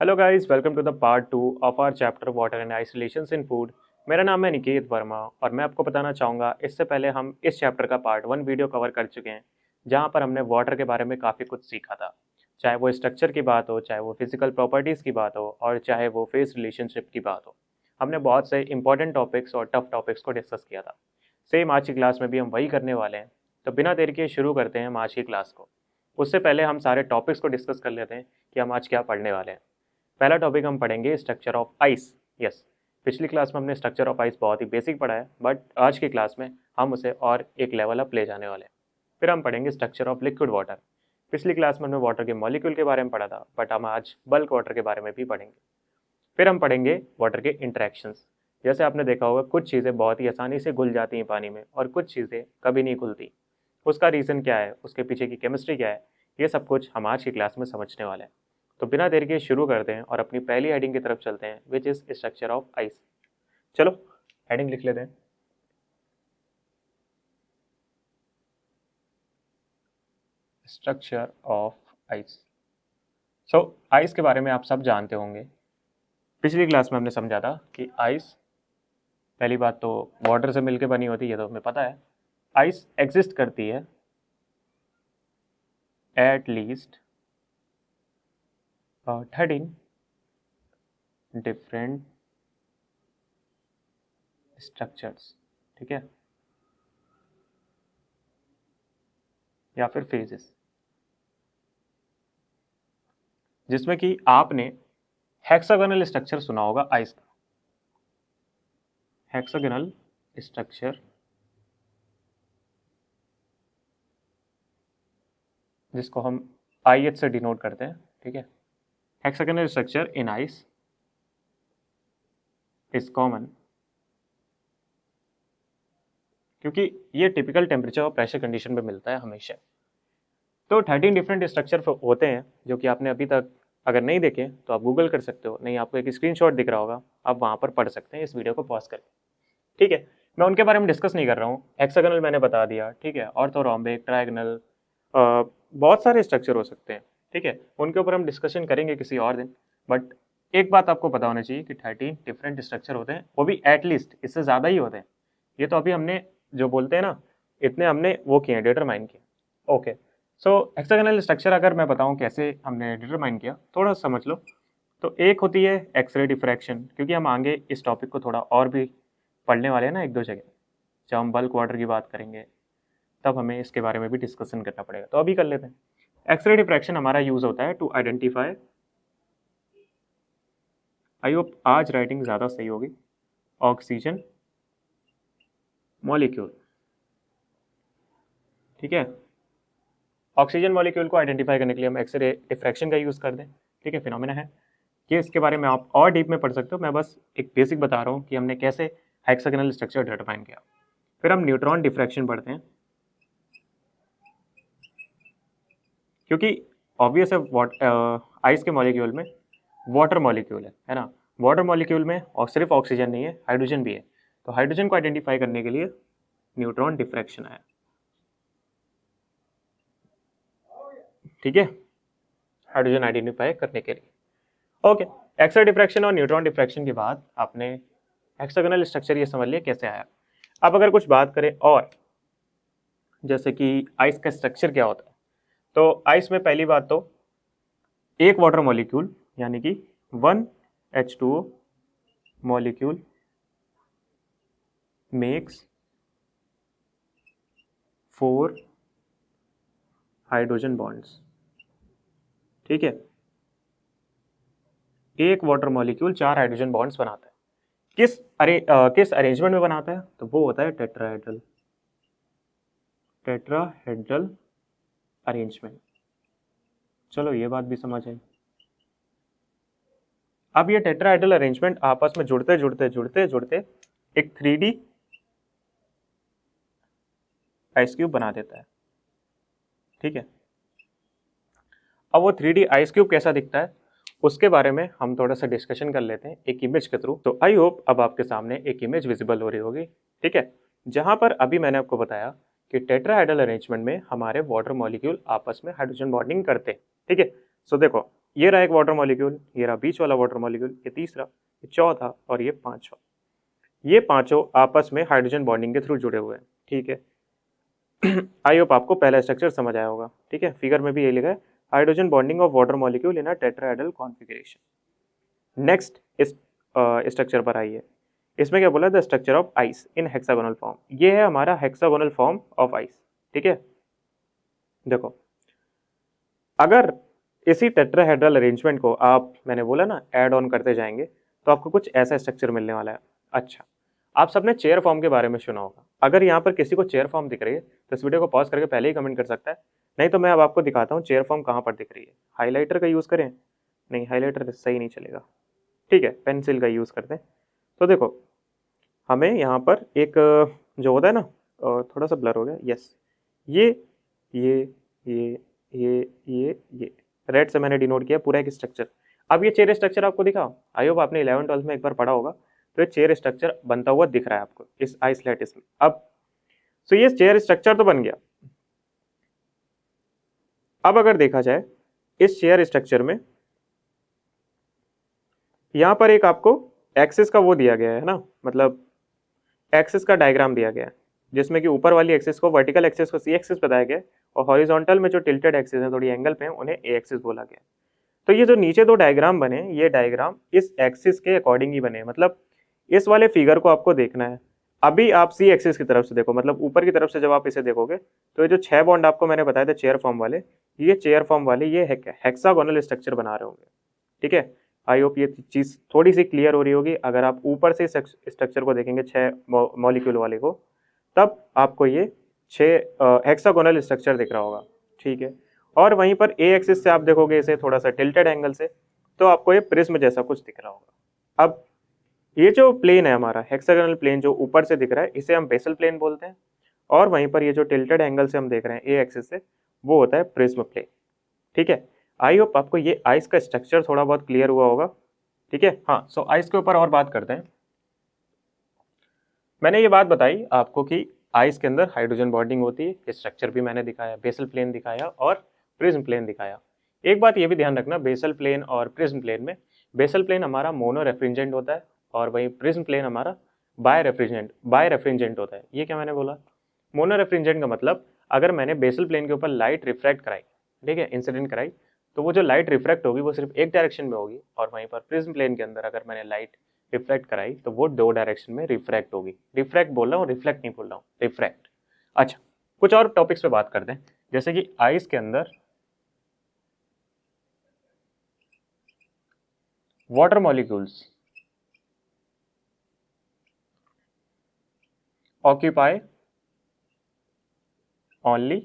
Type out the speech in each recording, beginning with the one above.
Hello guys, welcome to the part 2 of our chapter water and ice relations in food. मेरा नाम है निकेत वर्मा और मैं आपको बताना चाहूँगा, इससे पहले हम इस चैप्टर का पार्ट 1 वीडियो कवर कर चुके हैं, जहाँ पर हमने वाटर के बारे में काफ़ी कुछ सीखा था। चाहे वो स्ट्रक्चर की बात हो, चाहे वो फिजिकल प्रॉपर्टीज़ की बात हो और चाहे वो फेस रिलेशनशिप की बात हो। हमने बहुत से इंपॉर्टेंट टॉपिक्स और टफ टॉपिक्स को डिस्कस किया था। सेम आज की क्लास में भी हम वही करने वाले हैं। तो बिना देर किए शुरू करते हैं हम आज की क्लास को। उससे पहले हम सारे टॉपिक्स को डिस्कस कर लेते हैं कि हम आज क्या पढ़ने वाले हैं। पहला टॉपिक हम पढ़ेंगे स्ट्रक्चर ऑफ आइस। यस, पिछली क्लास में हमने स्ट्रक्चर ऑफ आइस बहुत ही बेसिक पढ़ा है, बट आज की क्लास में हम उसे और एक लेवल अप ले जाने वाले हैं। फिर हम पढ़ेंगे स्ट्रक्चर ऑफ लिक्विड वाटर। पिछली क्लास में हमने वाटर के मॉलिक्यूल के बारे में पढ़ा था, बट हम आज बल्क वाटर के बारे में भी पढ़ेंगे। फिर हम पढ़ेंगे वाटर के इंटरेक्शंस। जैसे आपने देखा होगा, कुछ चीज़ें बहुत ही आसानी से घुल जाती हैं पानी में और कुछ चीज़ें कभी नहीं घुलती। उसका रीज़न क्या है, उसके पीछे की केमिस्ट्री क्या है, ये सब कुछ हम आज की क्लास में समझने वाले हैं। तो बिना देर के शुरू करते हैं और अपनी पहली हेडिंग की तरफ चलते हैं, which is structure of ice. चलो हेडिंग लिख लेते हैं। Structure of ice. So ice के बारे में आप सब जानते होंगे। पिछली क्लास में हमने समझा था कि आइस पहली बात तो वाटर से मिलकर बनी होती है, ये तो हमें पता है। आइस एग्जिस्ट करती है एट लीस्ट 13 डिफरेंट स्ट्रक्चर्स, ठीक है, या फिर फेजेस, जिसमें कि आपने हेक्सागोनल स्ट्रक्चर सुना होगा आइस का। हेक्सागोनल स्ट्रक्चर जिसको हम IH से डिनोट करते हैं, ठीक है। Hexagonal structure in ice is common क्योंकि ये टिपिकल टेम्परेचर और प्रेशर कंडीशन में मिलता है हमेशा। तो 13 डिफरेंट स्ट्रक्चर होते हैं, जो कि आपने अभी तक अगर नहीं देखे तो आप गूगल कर सकते हो, नहीं आपको एक स्क्रीनशॉट दिख रहा होगा, आप वहाँ पर पढ़ सकते हैं इस वीडियो को पॉज करके, ठीक है। मैं उनके बारे में डिस्कस नहीं कर रहा हूँ। हेक्सागोनल मैंने बता दिया, ठीक है। ऑर्थोरोम्बिक, ट्रायगोनल, बहुत सारे स्ट्रक्चर हो सकते हैं, ठीक है। उनके ऊपर हम डिस्कशन करेंगे किसी और दिन। बट एक बात आपको पता होना चाहिए कि 13 डिफरेंट स्ट्रक्चर होते हैं, वो भी एटलीस्ट इससे ज़्यादा ही होते हैं। ये तो अभी हमने जो बोलते हैं ना, इतने हमने वो किए हैं, डिटरमाइन किए। ओके, सो हेक्सागोनल स्ट्रक्चर अगर मैं बताऊँ कैसे हमने डिटरमाइन किया, थोड़ा समझ लो। तो एक होती है एक्सरे डिफ्रैक्शन, क्योंकि हम आगे इस टॉपिक को थोड़ा और भी पढ़ने वाले हैं ना एक दो जगह। जब हम बल्क वाटर की बात करेंगे तब हमें इसके बारे में भी डिस्कशन करना पड़ेगा, तो अभी कर लेते हैं। एक्सरे डिफ्रैक्शन हमारा यूज होता है टू आइडेंटिफाई, आई होप आज राइटिंग ज़्यादा सही होगी, ऑक्सीजन मॉलिक्यूल, ठीक है। ऑक्सीजन मॉलिक्यूल को आइडेंटिफाई करने के लिए हम एक्सरे डिफ्रैक्शन का यूज़ कर दें, ठीक है। फिनोमेना है कि इसके बारे में आप और डीप में पढ़ सकते हो, मैं बस एक बेसिक बता रहा हूँ कि हमने कैसे हेक्सागोनल स्ट्रक्चर डिटरमाइन किया। फिर हम न्यूट्रॉन डिफ्रैक्शन पढ़ते हैं, क्योंकि ऑब्वियस है आइस के मॉलिक्यूल में वाटर मॉलिक्यूल है ना। वाटर मॉलिक्यूल में और सिर्फ ऑक्सीजन नहीं है, हाइड्रोजन भी है। तो हाइड्रोजन को आइडेंटिफाई करने के लिए न्यूट्रॉन डिफ्रैक्शन आया, ठीक है, हाइड्रोजन आइडेंटिफाई करने के लिए। ओके, एक्सरे डिफ्रैक्शन और न्यूट्रॉन डिफ्रैक्शन के बाद आपने हेक्सागोनल स्ट्रक्चर ये समझ लिया कैसे आया। अब अगर कुछ बात करें और, जैसे कि आइस का स्ट्रक्चर क्या होता है, तो आइस में पहली बात तो एक वाटर मॉलिक्यूल यानी कि 1H2O molecule makes 4 hydrogen bonds, ठीक है। एक वाटर मॉलिक्यूल 4 हाइड्रोजन बॉन्ड्स बनाता है। किस अरेंजमेंट में बनाता है, तो वो होता है टेट्राहेड्रल, टेट्राहेड्रल अरेंजमेंट। चलो ये बात भी समझ आई। अब ये टेट्राहेड्रल अरेंजमेंट आपस में जुड़ते जुड़ते जुड़ते जुड़ते एक 3D आइस क्यूब बना देता है, ठीक है। अब वो 3D आइस क्यूब कैसा दिखता है, उसके बारे में हम थोड़ा सा डिस्कशन कर लेते हैं एक इमेज के थ्रू। तो आई होप अब आपके सामने एक इमेज विजिबल हो रही होगी, ठीक है, जहां पर अभी मैंने आपको बताया कि टेट्राहेड्रल अरेंजमेंट में हमारे वाटर मॉलिक्यूल आपस में हाइड्रोजन बॉन्डिंग करते हैं, ठीक है। सो देखो, ये रहा एक वाटर मॉलिक्यूल, ये रहा बीच वाला वाटर मॉलिक्यूल, ये तीसरा, ये चौथा और ये पांचवा। ये पांचों आपस में हाइड्रोजन बॉन्डिंग के थ्रू जुड़े हुए हैं। ठीक है, आई होप आपको पहला स्ट्रक्चर समझ आया होगा। ठीक है, फिगर में भी ये लिखा है, hydrogen bonding of water molecule in a tetrahedral configuration. Next इस स्ट्रक्चर पर आइए। इसमें क्या बोला, the structure of ice in hexagonal form. ये है हमारा हेक्सागोनल फॉर्म ऑफ आइस। ठीक है, देखो अगर इसी टेट्राहेड्रल अरेंजमेंट को आप, मैंने बोला ना, ऐड ऑन करते जाएंगे तो आपको कुछ ऐसा स्ट्रक्चर मिलने वाला है। अच्छा, आप सबने चेयर फॉर्म के बारे में सुना होगा। अगर यहाँ पर किसी को चेयर फॉर्म दिख रही है तो इस वीडियो को पॉज करके पहले ही कमेंट कर सकता है, नहीं तो मैं अब आपको दिखाता हूँ चेयर फॉर्म कहाँ पर दिख रही है। हाईलाइटर का यूज़ करें? नहीं, हाईलाइटर सही नहीं चलेगा। ठीक है, पेंसिल का यूज़ करते हैं। तो देखो, हमें यहाँ पर एक जो होता है ना, थोड़ा सा ब्लर हो गया, यस, ये ये ये ये रेड से मैंने डिनोट किया पूरा एक स्ट्रक्चर। अब ये चेयर स्ट्रक्चर आपको दिखा, आई होप आपने 11th-12th में एक बार पढ़ा होगा। तो ये चेयर स्ट्रक्चर बनता हुआ दिख रहा है आपको इस आइस लैटिस में। अब सो ये चेयर स्ट्रक्चर तो बन गया। अब अगर देखा जाए इस चेयर स्ट्रक्चर में, यहाँ पर एक आपको एक्सिस का वो दिया गया है ना, मतलब एक्सिस का डायग्राम दिया गया है, जिसमें कि ऊपर वाली एक्सिस को, वर्टिकल एक्सिस को सी एक्सिस बताया गया और हॉरिजॉन्टल में जो टिल्टेड एक्सिस है थोड़ी एंगल पे है, उन्हें ए एक्सिस बोला गया। तो ये जो नीचे दो डायग्राम बने, ये डायग्राम इस एक्सिस के अकॉर्डिंग ही बने। मतलब इस वाले फिगर को आपको देखना है। अभी आप सी एक्सिस की तरफ से देखो, मतलब ऊपर की तरफ से जब आप इसे देखोगे तो ये जो 6 बॉन्ड आपको मैंने बताया था चेयर फॉर्म वाले, ये चेयर फॉर्म वाले ये हेक्सागोनल स्ट्रक्चर बना रहे होंगे। ठीक है, आई होप ये चीज थोड़ी सी क्लियर हो रही होगी। अगर आप ऊपर से स्ट्रक्चर को देखेंगे 6 मॉलिक्यूल वाले को, तब आपको ये 6 हेक्सागोनल स्ट्रक्चर दिख रहा होगा। ठीक है, और वहीं पर ए एक्सिस से आप देखोगे इसे थोड़ा सा टिल्टेड एंगल से, तो आपको ये प्रिज्म जैसा कुछ दिख रहा होगा। अब ये जो प्लेन है हमारा हेक्सागोनल प्लेन जो ऊपर से दिख रहा है, इसे हम बेसल प्लेन बोलते हैं। और वहीं पर ये जो टिल्टेड एंगल से हम देख रहे हैं ए एक्सिस से, वो होता है प्रिज्म प्लेन। ठीक है, आई होप आपको ये आइस का स्ट्रक्चर थोड़ा बहुत क्लियर हुआ होगा। ठीक है, हाँ, सो आइस के ऊपर और बात करते हैं। मैंने ये बात बताई आपको कि आइस के अंदर हाइड्रोजन बॉन्डिंग होती है, स्ट्रक्चर भी मैंने दिखाया, बेसल प्लेन दिखाया और प्रिज्म प्लेन दिखाया। एक बात ये भी ध्यान रखना, बेसल प्लेन और प्रिज्म प्लेन में, बेसल प्लेन हमारा मोनो रेफ्रिजरेंट होता है और वहीं प्रिज्म प्लेन हमारा बाय रेफ्रिजरेंट होता है। ये क्या मैंने बोला, मोनो रेफ्रिजरेंट का मतलब, अगर मैंने बेसल प्लेन के ऊपर लाइट रिफ्रैक्ट कराई, ठीक है, इंसिडेंट कराई, तो वो जो लाइट रिफ्रैक्ट होगी वो सिर्फ एक डायरेक्शन में होगी। और वहीं पर प्रिज्म प्लेन के अंदर अगर मैंने लाइट रिफ्रैक्ट कराई तो वो 2 डायरेक्शन में रिफ्रैक्ट होगी। रिफ्रैक्ट बोल रहा हूँ, रिफ्लेक्ट नहीं बोल रहा हूँ, रिफ्रैक्ट। अच्छा, कुछ और टॉपिक्स पे बात करते हैं, जैसे कि आइस के अंदर water molecules occupy only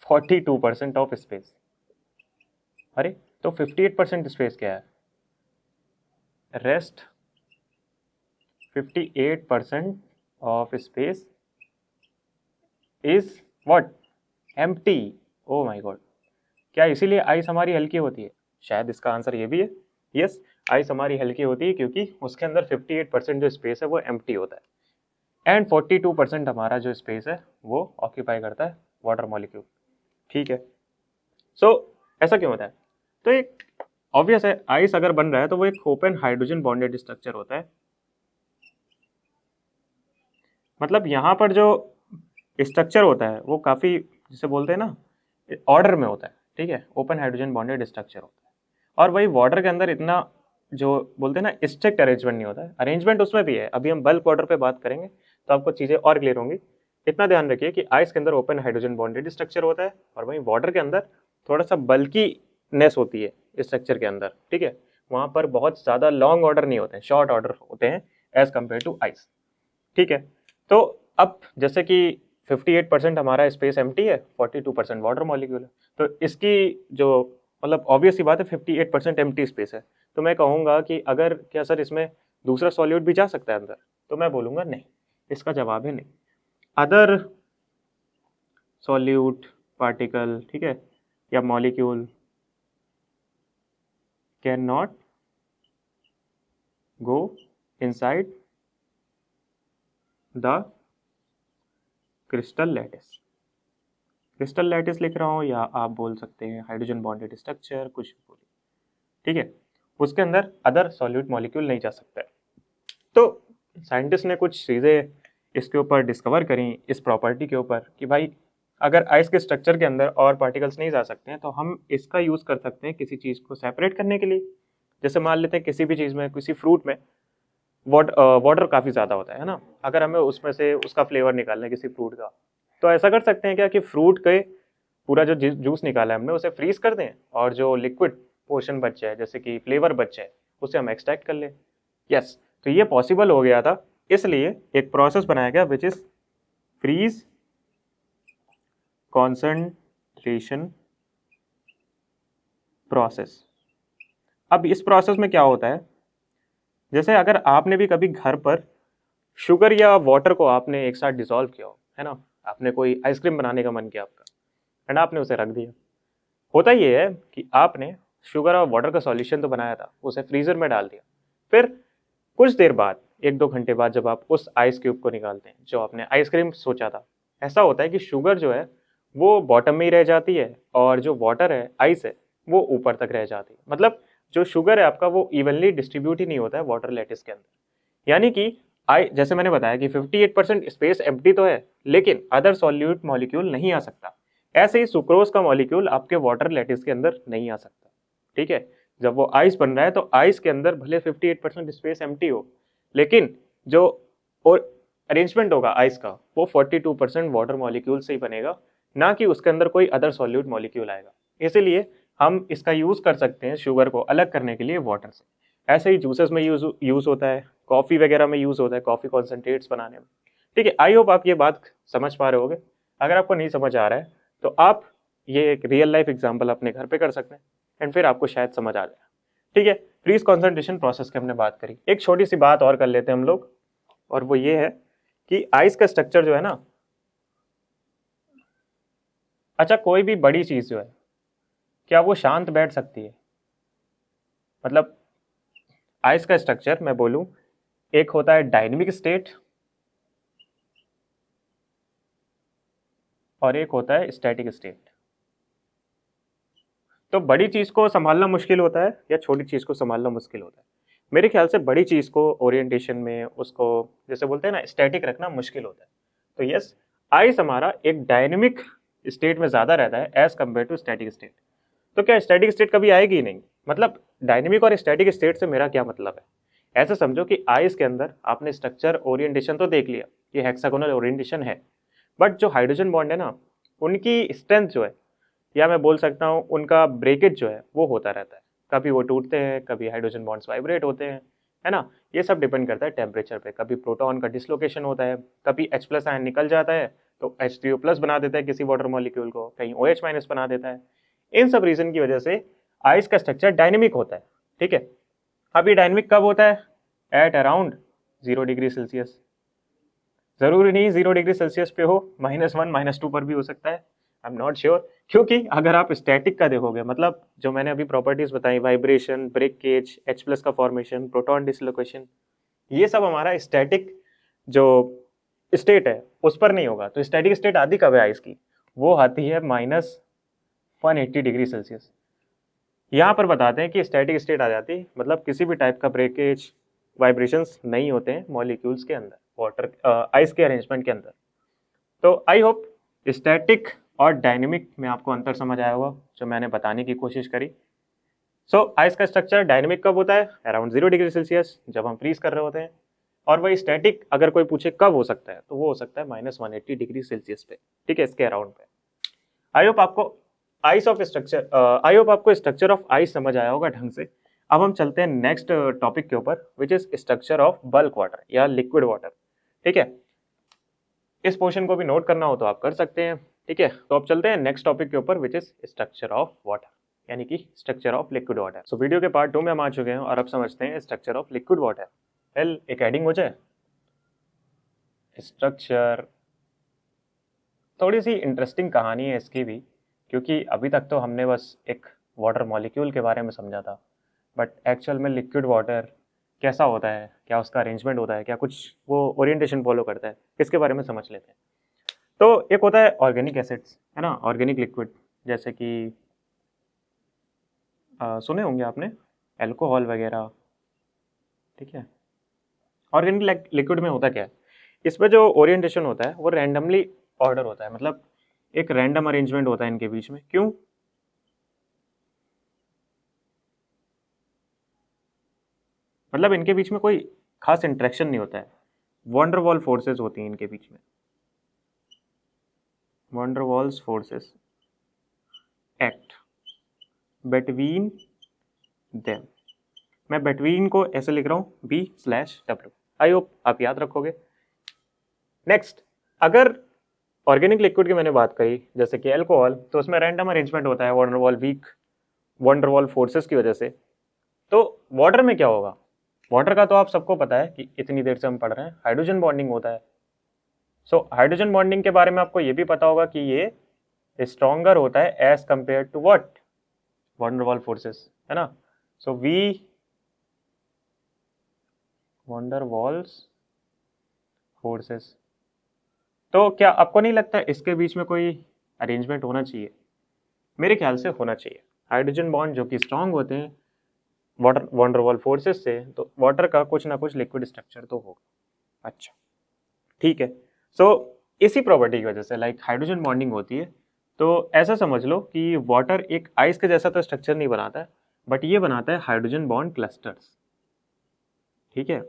42% of space. अरे, तो 58% स्पेस क्या है? Rest 58% of space is what? Empty. Oh my God, क्या इसीलिए आइस हमारी हल्की होती है? शायद इसका आंसर ये भी है। यस, आइस हमारी हल्की होती है क्योंकि उसके अंदर 58% जो स्पेस है वो एम्प्टी होता है एंड 42% हमारा जो स्पेस है वो ऑक्यूपाई करता है वाटर मॉलिक्यूल। ठीक है, सो ऐसा क्यों होता है? तो एक ऑब्वियस है, आइस अगर बन रहा है तो वो एक ओपन हाइड्रोजन बॉन्डेड स्ट्रक्चर होता है। मतलब यहाँ पर जो स्ट्रक्चर होता है वो काफ़ी, जिसे बोलते हैं ना, ऑर्डर में होता है। ठीक है, ओपन हाइड्रोजन बॉन्डेड स्ट्रक्चर होता है। और वही वाटर के अंदर इतना, जो बोलते हैं ना, स्ट्रिक्ट अरेंजमेंट नहीं होता है। अरेंजमेंट उसमें भी है, अभी हम बल्क वाटर पे बात करेंगे तो आपको चीज़ें और क्लियर होंगी। इतना ध्यान रखिए कि आइस के अंदर ओपन हाइड्रोजन बॉन्डेड स्ट्रक्चर होता है और वहीं वाटर के अंदर थोड़ा सा बल्कीनेस होती है स्ट्रक्चर के अंदर। ठीक है, वहाँ पर बहुत ज़्यादा लॉन्ग ऑर्डर नहीं होते हैं, शॉर्ट ऑर्डर होते हैं एज कम्पेयर टू आइस। ठीक है, तो अब जैसे कि 58% हमारा स्पेस एम्प्टी है, 42% वाटर मॉलिक्यूल है, तो इसकी जो, मतलब ऑब्वियस सी बात है, 58% एम्प्टी स्पेस है। तो मैं कहूँगा कि अगर, क्या सर इसमें दूसरा सॉल्यूट भी जा सकता है अंदर? तो मैं बोलूँगा नहीं, इसका जवाब है नहीं। अदर सॉल्यूट, पार्टिकल, ठीक है, या molecule can not go inside the crystal lattice. Crystal lattice लिख रहा हूँ या आप बोल सकते हैं हाइड्रोजन बॉन्डेड स्ट्रक्चर, कुछ भी बोलिए। ठीक है, उसके अंदर अदर सॉल्यूट मॉलिक्यूल नहीं जा सकता है। तो साइंटिस्ट ने कुछ चीज़ें इसके ऊपर डिस्कवर करी, इस प्रॉपर्टी के ऊपर, कि भाई अगर आइस के स्ट्रक्चर के अंदर और पार्टिकल्स नहीं जा सकते हैं तो हम इसका यूज़ कर सकते हैं किसी चीज़ को सेपरेट करने के लिए। जैसे मान लेते हैं किसी भी चीज़ में, किसी फ्रूट में वाटर काफ़ी ज़्यादा होता है ना, अगर हमें उसमें से उसका फ्लेवर निकालना है किसी फ्रूट का, तो ऐसा कर सकते हैं क्या कि फ्रूट के पूरा जो जूस निकाला है हमने उसे फ्रीज कर दें और जो लिक्विड पोर्शन बच जाए, जैसे कि फ्लेवर बच जाए, उसे हम एक्सट्रैक्ट कर लें। यस, तो ये पॉसिबल हो गया था, इसलिए एक प्रोसेस बनाया गया which is freeze concentration process. अब इस प्रोसेस में क्या होता है, जैसे अगर आपने भी कभी घर पर शुगर या वाटर को आपने एक साथ डिसॉल्व किया हो, है ना, आपने कोई आइसक्रीम बनाने का मन किया आपका, एंड आपने उसे रख दिया। होता ये है कि आपने शुगर और वाटर का सॉल्यूशन तो बनाया था, उसे फ्रीजर में डाल दिया, फिर कुछ देर बाद, 1-2 घंटे बाद, जब आप उस आइस क्यूब को निकालते हैं जो आपने आइसक्रीम सोचा था, ऐसा होता है कि शुगर जो है वो बॉटम में ही रह जाती है और जो वाटर है, आइस है, वो ऊपर तक रह जाती है। मतलब जो शुगर है आपका वो इवनली डिस्ट्रीब्यूट ही नहीं होता है वाटर लैटिस के अंदर। यानी कि आई, जैसे मैंने बताया कि 58% स्पेस एम्प्टी तो है, लेकिन अदर सॉल्यूट मॉलिक्यूल नहीं आ सकता। ऐसे ही सुक्रोज का मॉलिक्यूल आपके वाटर लैटिस के अंदर नहीं आ सकता। ठीक है, जब वो आइस बन रहा है तो आइस के अंदर भले 58% स्पेस एम्प्टी हो, लेकिन जो और अरेंजमेंट होगा आइस का वो 42% वाटर मॉलिक्यूल से ही बनेगा, ना कि उसके अंदर कोई अदर सॉल्यूट मॉलिक्यूल आएगा। इसीलिए हम इसका यूज कर सकते हैं शुगर को अलग करने के लिए वाटर से। ऐसे ही जूसेस में यूज होता है, कॉफी वगैरह में यूज होता है, कॉफी कॉन्सेंट्रेट्स बनाने में। ठीक है, आई होप आप ये बात समझ पा रहे होगे। अगर आपको नहीं समझ आ रहा है तो आप ये एक रियल लाइफ एग्जाम्पल अपने घर पे कर सकते हैं, एंड फिर आपको शायद समझ आ जाए। ठीक है, फ्रीज कॉन्सेंट्रेशन प्रोसेस की हमने बात करी, एक छोटी सी बात और कर लेते हैं हम लोग, और वो ये है कि आइस का स्ट्रक्चर जो है ना, अच्छा कोई भी बड़ी चीज जो है, क्या वो शांत बैठ सकती है? मतलब आइस का स्ट्रक्चर मैं बोलूं, एक होता है डायनेमिक स्टेट और एक होता है स्टैटिक स्टेट। तो बड़ी चीज को संभालना मुश्किल होता है या छोटी चीज को संभालना मुश्किल होता है? मेरे ख्याल से बड़ी चीज को ओरिएंटेशन में उसको, जैसे बोलते हैं ना, स्टैटिक रखना मुश्किल होता है। तो यस, आइस हमारा एक डायनेमिक स्टेट में ज्यादा रहता है as compare to static state. तो क्या स्टैटिक स्टेट कभी आएगी ही नहीं? मतलब डायनेमिक और स्टैटिक स्टेट से मेरा क्या मतलब है, ऐसे समझो कि आइस के अंदर आपने स्ट्रक्चर ओरिएंटेशन तो देख लिया, ये हेक्सागोनल ओरिएंटेशन है, बट जो हाइड्रोजन बॉन्ड है ना, उनकी स्ट्रेंथ जो है, या मैं बोल सकता हूँ उनका ब्रेकेज जो है वो होता रहता है। कभी वो टूटते हैं, कभी हाइड्रोजन बॉन्ड्स वाइब्रेट होते हैं, है ना। ये सब डिपेंड करता है टेम्परेचर पे। कभी प्रोटॉन का डिसलोकेशन होता है, कभी H+ आयन निकल जाता है तो H3O+ बना देता है किसी वाटर मॉलिक्यूल को, कहीं OH- बना देता है। इन सब रीजन की वजह से आइस का स्ट्रक्चर डायनेमिक होता है। ठीक है, अब ये डायनेमिक कब होता है? At around 0 degree Celsius. जरूरी नहीं 0 डिग्री सेल्सियस पे हो, -1 -2 पर भी हो सकता है, आई एम नॉट श्योर। क्योंकि अगर आप स्टैटिक का देखोगे, मतलब जो मैंने अभी प्रॉपर्टीज बताई, वाइब्रेशन, ब्रेकेज, H+ का फॉर्मेशन, प्रोटॉन डिसलोकेशन, ये सब हमारा स्टैटिक जो स्टेट है उस पर नहीं होगा। तो स्टैटिक स्टेट आती कब है आइस की? वो आती है -180 डिग्री सेल्सियस। यहाँ पर बताते हैं कि स्टैटिक स्टेट आ जाती है मतलब किसी भी टाइप का ब्रेकेज, वाइब्रेशंस नहीं होते हैं मॉलिक्यूल्स के अंदर, वाटर आइस के अरेंजमेंट के अंदर। तो आई होप स्टैटिक और डायनेमिक में आपको अंतर समझ आया होगा जो मैंने बताने की कोशिश करी। सो आइस का स्ट्रक्चर डायनेमिक कब होता है? अराउंड 0 डिग्री सेल्सियस, जब हम फ्रीज कर रहे होते हैं। और वही स्टैटिक अगर कोई पूछे कब हो सकता है, तो वो हो सकता है -180 डिग्री सेल्सियस पे। ठीक है, इसके अराउंड पे। आई होप आपको आई होप आपको स्ट्रक्चर ऑफ आइस समझ आया होगा ढंग से। अब हम चलते हैं नेक्स्ट टॉपिक के ऊपर, which is structure of bulk water या लिक्विड वाटर। ठीक है, इस पोर्शन को भी नोट करना हो तो आप कर सकते हैं। ठीक है, तो अब चलते हैं नेक्स्ट टॉपिक के ऊपर, which is structure of water, यानी कि structure of liquid water. So video के पार्ट 2 में हम आ चुके हैं और अब समझते हैं structure of liquid water. Well, एक एडिंग हो जाए। स्ट्रक्चर, थोड़ी सी इंटरेस्टिंग कहानी है इसकी भी, क्योंकि अभी तक तो हमने बस एक वाटर मॉलिक्यूल के बारे में समझा था, बट एक्चुअल में लिक्विड वाटर कैसा होता है, क्या उसका अरेंजमेंट होता है, क्या कुछ वो ओरिएंटेशन फॉलो करता है, इसके बारे में समझ लेते हैं। तो एक होता है ऑर्गेनिक एसिड्स, है ना, ऑर्गेनिक लिक्विड, जैसे कि सुने होंगे आपने अल्कोहल वगैरह, ठीक है। ऑर्गेनिक लिक्विड में होता क्या है, इसमें जो ओरिएंटेशन होता है वो रैंडमली ऑर्डर होता है, मतलब एक रैंडम अरेंजमेंट होता है इनके बीच में। क्यों? मतलब इनके बीच में कोई खास इंटरेक्शन नहीं होता है, वॉन्डरवॉल फोर्सेस होती हैं इनके बीच में, वॉन्डरवॉल्स फोर्सेस एक्ट बिटवीन देम। मैं बिटवीन को ऐसे लिख रहा हूँ B/W। आई होप आप याद रखोगे। नेक्स्ट, अगर ऑर्गेनिक लिक्विड की मैंने बात करी जैसे कि अल्कोहल, तो उसमें रैंडम अरेंजमेंट होता है वॉन्डरवॉल फोर्सेस की वजह से। तो वाटर में क्या होगा, वाटर का तो आप सबको पता है कि इतनी देर से हम पढ़ रहे हैं, हाइड्रोजन बॉन्डिंग होता है। सो हाइड्रोजन बॉन्डिंग के बारे में आपको ये भी पता होगा कि ये स्ट्रॉन्गर होता है as compare to what, van der Waals forces, है ना। So we van der Waals forces. तो क्या आपको नहीं लगता इसके बीच में कोई अरेंजमेंट होना चाहिए? मेरे ख्याल से होना चाहिए। हाइड्रोजन बॉन्ड जो कि स्ट्रांग होते हैं वाटर वॉन्डरवॉल फोर्सेस से, तो वाटर का कुछ ना कुछ लिक्विड स्ट्रक्चर तो होगा। अच्छा, ठीक है। सो इसी प्रॉपर्टी की वजह से लाइक हाइड्रोजन बॉन्डिंग होती है। तो ऐसा समझ लो कि वाटर एक आइस के जैसा तो स्ट्रक्चर नहीं बनाता है, बट ये बनाता है हाइड्रोजन बॉन्ड क्लस्टर्स, ठीक है।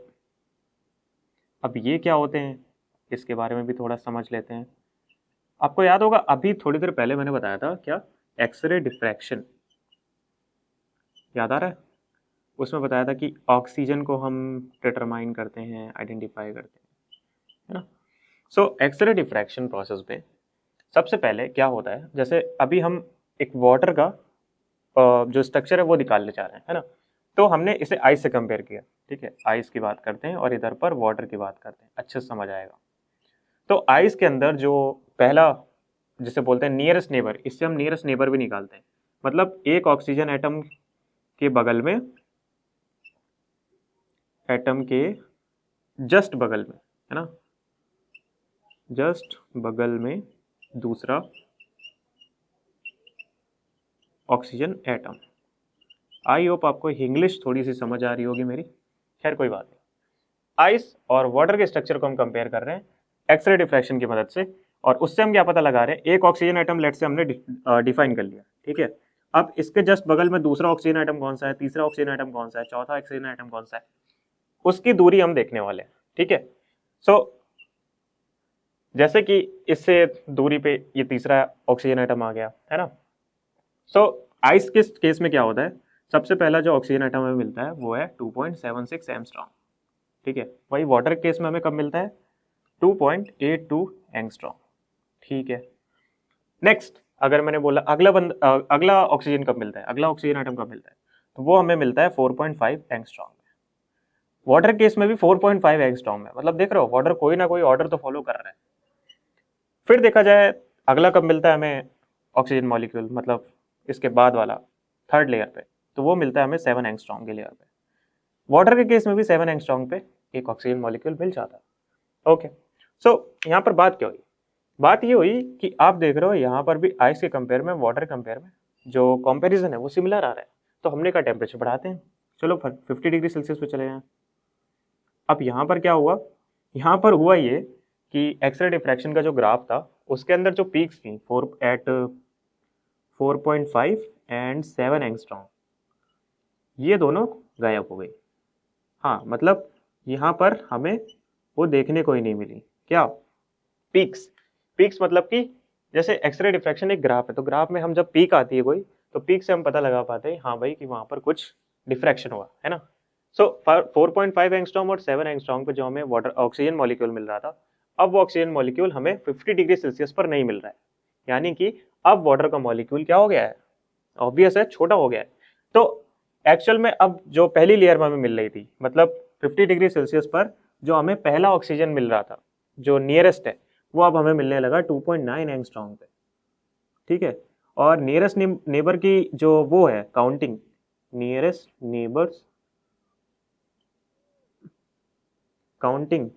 अब ये क्या होते हैं, इसके बारे में भी थोड़ा समझ लेते हैं। आपको याद होगा अभी थोड़ी देर पहले मैंने बताया था क्या, एक्सरे डिफ्रैक्शन, याद आ रहा है? उसमें बताया था कि ऑक्सीजन को हम डिटरमाइन करते हैं, आइडेंटिफाई करते हैं, है ना। सो एक्सरे डिफ्रैक्शन प्रोसेस में सबसे पहले क्या होता है, जैसे अभी हम एक वाटर का जो स्ट्रक्चर है वो निकालने जा रहे हैं, है ना। तो हमने इसे आइस से कंपेयर किया, ठीक है, आइस की बात करते हैं और इधर पर वाटर की बात करते हैं, अच्छे से समझ आएगा। तो आइस के अंदर जो पहला, जिसे बोलते हैं नियरेस्ट नेबर, इससे हम नियरेस्ट नेबर भी निकालते हैं, मतलब एक ऑक्सीजन एटम के बगल में, एटम के जस्ट बगल में, है ना, जस्ट बगल में दूसरा ऑक्सीजन एटम। आई होप आपको इंग्लिश थोड़ी सी समझ आ रही होगी मेरी, खैर कोई बात नहीं। आइस और वाटर के स्ट्रक्चर को हम कंपेयर कर रहे हैं एक्सरे डिफ्रैक्शन की मदद से, और उससे हम क्या पता लगा रहे हैं, एक ऑक्सीजन एटम लेट से हमने डिफाइन कर लिया, ठीक है। अब इसके जस्ट बगल में दूसरा ऑक्सीजन एटम कौन सा है, तीसरा ऑक्सीजन एटम कौन सा है, चौथा ऑक्सीजन एटम कौन सा है, उसकी दूरी हम देखने वाले हैं, ठीक है। सो जैसे कि इससे दूरी पे ये तीसरा ऑक्सीजन एटम आ गया, है ना। सो आइस के केस में क्या होता है, सबसे पहला जो ऑक्सीजन एटम हमें मिलता है वो है 2.76 एंगस्ट्रॉम, ठीक है। वही वाटर केस में हमें कब मिलता है, 2.82 एंगस्ट्रॉम, ठीक है। नेक्स्ट, अगर मैंने बोला अगला ऑक्सीजन कब मिलता है, अगला ऑक्सीजन एटम कब मिलता है, तो वो हमें मिलता है 4.5 एंगस्ट्रॉम में। वाटर केस में भी 4.5 एंगस्ट्रॉम है, मतलब देख रहे हो वाटर कोई ना कोई ऑर्डर तो फॉलो कर रहा है। फिर देखा जाए अगला कब मिलता है हमें ऑक्सीजन मॉलिक्यूल, मतलब इसके बाद वाला थर्ड लेयर पे, तो वो मिलता है हमें 7 एंगस्ट्रॉम के लेयर पे। वाटर के केस में भी 7 एंगस्ट्रॉम पे एक ऑक्सीजन मॉलिक्यूल मिल जाता है। ओके, सो यहाँ पर बात क्या हुई, बात ये हुई कि आप देख रहे हो यहाँ पर भी आइस के कंपेयर में, वाटर कंपेयर में जो कंपैरिजन है वो सिमिलर आ रहा है, तो हमने का टेम्परेचर बढ़ाते हैं, चलो 50 डिग्री सेल्सियस पे चले जाएं। अब यहाँ पर क्या हुआ, यहाँ पर हुआ ये कि एक्सरे डिफ्रैक्शन का जो ग्राफ था उसके अंदर जो पीक्स थी 4.5 एंड 7 एंगस्ट्रॉम, ये दोनों गायब हो गई। हाँ, मतलब यहाँ पर हमें वो देखने को ही नहीं मिली, क्या, पीक्स। पीक्स मतलब कि जैसे एक्सरे डिफ्रैक्शन एक ग्राफ है, तो ग्राफ में हम जब पीक आती है कोई, तो पीक से हम पता लगा पाते हैं हाँ भाई कि वहां पर कुछ डिफ्रैक्शन हुआ है ना। सो 4.5 एंगस्ट्रॉम और 7 एंगस्ट्रॉम पे जो हमें वाटर ऑक्सीजन मॉलिक्यूल मिल रहा था, अब वो ऑक्सीजन मॉलिक्यूल हमें 50 डिग्री सेल्सियस पर नहीं मिल रहा है, यानी कि अब वाटर का मॉलिक्यूल क्या हो गया है, ऑब्वियस है, छोटा हो गया है। तो एक्चुअल में अब जो पहली लेयर में हमें मिल रही थी, मतलब 50 डिग्री सेल्सियस पर जो हमें पहला ऑक्सीजन मिल रहा था जो नियरेस्ट है, वो अब हमें मिलने लगा 2.9 एंगस्ट्रॉम पे, ठीक है। और नियरेस्ट नेबर की जो वो है counting, nearest neighbours counting